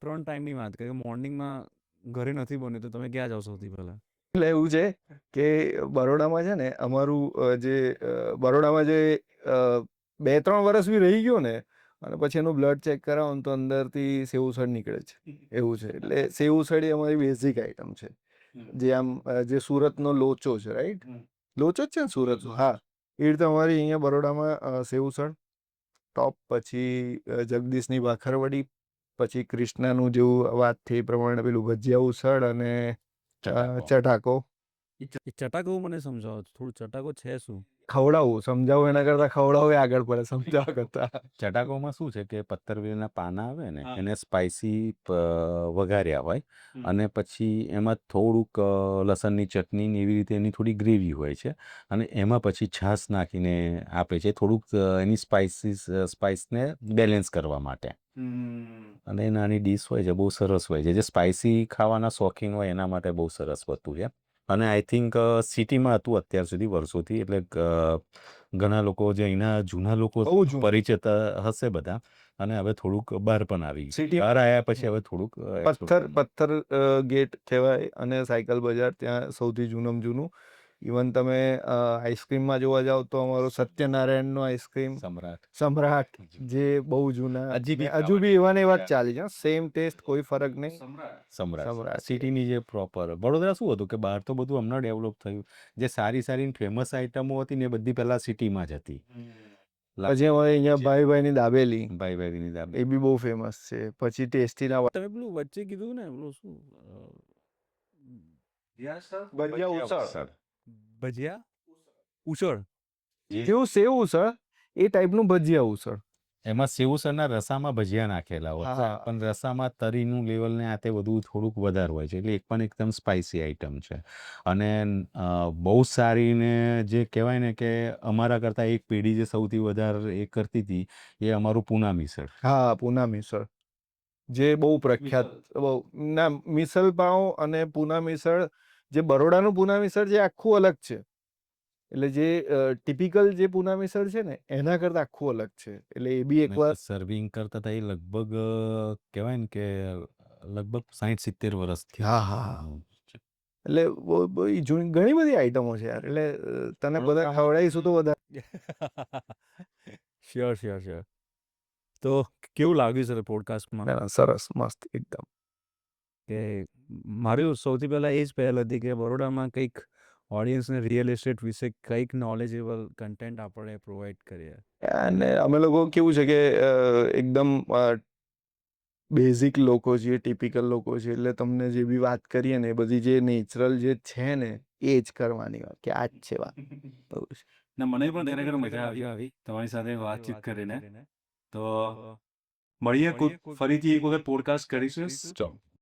3 ટાઈમની વાત કરીએ, મોર્નિંગમાં ઘરે નથી બન્યું તો તમે ક્યાં જાઓ સૌથી પહેલાં? એટલે એવું છે કે બરોડામાં છે ને અમારું બરોડામાં જે 2-3 વર્ષ બી રહી ગયો ને, અને પછી એનું બ્લડ ચેક કરાવો ને તો અંદરથી સેવસળ નીકળે છે. એવું છે. એટલે સેવસળ એ અમારી બેઝિક આઈટમ છે. જે આમ જે સુરતનો લોચો છે, રાઈટ? લોચો જ છે ને સુરતનો? હા, એ રીતે અમારી અહીંયા બરોડામાં સેવસળ ટોપ, પછી જગદીશની ભાખરવડી, પછી કૃષ્ણાનું જેવું વાત થઈ એ પ્રમાણે પેલું ભજીયા ઉસળ અને ચટાકો. એ ચટાકો મને સમજાવો, થોડું ચટાકો છે શું? ખવડાવું, સમજાવું એના કરતાં ખવડાવું એ આગળ પડે સમજાવવા કરતાં. ચટાકોમાં શું છે કે પત્તરવેલના પાના આવે ને એને સ્પાઇસી વઘાર્યા હોય, અને પછી એમાં થોડુંક લસણની ચટણી ને એવી રીતે એની થોડી ગ્રેવી હોય છે, અને એમાં પછી છાશ નાખીને આપે છે, થોડુંક એની સ્પાઇસને બેલેન્સ કરવા માટે. અને એ નાની ડીશ હોય છે, બહુ સરસ હોય છે. જે સ્પાઇસી ખાવાના શોખીન હોય એના માટે બહુ સરસ વસ્તુ છે. અને આઈ થિંક સિટીમાં હતું અત્યાર સુધી વર્ષોથી, એટલે ઘણા લોકો જે અહીંના જૂના લોકો બહુ જૂનું. પરિચિત હશે બધા, અને હવે થોડુંક બહાર પણ આવી ગયું. City- બહાર આવ્યા પછી હવે થોડુંક પથ્થર ગેટ કહેવાય, અને સાયકલ બજાર ત્યાં સૌથી જૂનું જૂનું. ઇવન તમે આઈસ્ક્રીમમાં જોવા જાઓ તો અમારો સત્યનારાયણનો આઈસ્ક્રીમ સમ્રાટ, જે બહુ જૂના, હજુ બી એવા ને એવા જ ચાલે છે. સેમ ટેસ્ટ, કોઈ ફરક નહીં. સમ્રાટ સિટીની જે પ્રોપર વડોદરા શું હતું કે બહાર તો બધું હમણાં ડેવલપ થયું, જે સારી સારી ફેમસ આઈટમો હતી ને એ બધી પહેલા સિટીમાં જ હતી. પછી અમારે અહીંયા ભાઈની દાબેલી, ભાઈની દાબેલી એ બી બહુ ફેમસ છે. પછી ટેસ્ટીના તમે પેલું વચ્ચે કીધું ને પેલું શું ભજીયા ઉસળ, ભજીયા ઉસળ? જેવું સેવ ઉસળ એ ટાઈપનું ભજીયા ઉસળ. એમાં સેવસરના રસામાં ભજીયા નાખેલા હોય, હા. પણ રસામાં તરીનું લેવલ ને આ તે બધું થોડુંક વધારે હોય છે, એટલે એક પણ એકદમ સ્પાઇસી આઈટમ છે. અને બહુ સારી ને જે કહેવાય ને કે અમારા કરતાં એક પેઢી જે સૌથી વધારે એ કરતી હતી એ અમારું પૂના મિસળ. હા, પૂના મિસળ, જે બહુ પ્રખ્યાત. ના, મિસળ પાઉં અને પૂના મિસળ, જે બરોડાનું પૂના મિસળ જે આખું અલગ છે. એટલે જે ટિપિકલ જે પૂના મિસળ છે ને એના કરતાં આખું અલગ છે. એટલે એ બી એકવાર સર્વિંગ કરતા હતા એ લગભગ કહેવાય ને કે લગભગ 60-70 વર્ષથી. હા હા. એટલે ઘણી બધી આઈટમો છે યાર. એટલે તને બધા ખવડાવીશું તો વધારે. Sure sure sure. તો કેવું લાગ્યું સર પોડકાસ્ટમાં? સરસ, મસ્ત એકદમ. કે મારું સૌથી પહેલાં એ જ પહેલ હતી કે બરોડામાં કંઈક ઓડિયન્સને રિયલ એસ્ટેટ વિશે કંઈક નોલેજેબલ કન્ટેન્ટ આપણે પ્રોવાઈડ કરીએ. અને અમે લોકો કેવું છે કે એકદમ બેઝિક લોકો છીએ, ટિપિકલ લોકો છીએ, એટલે તમને જે બી વાત કરીએ ને એ બધી જે નેચરલ જે છે ને એ જ કરવાની વાત કે આ જ છે વાત. એવું છે. ને મને પણ ખરેખર મજા આવી તમારી સાથે વાતચીત કરીને. તો મળીએ ફરીથી એક વખત પોડકાસ્ટ કરીશું.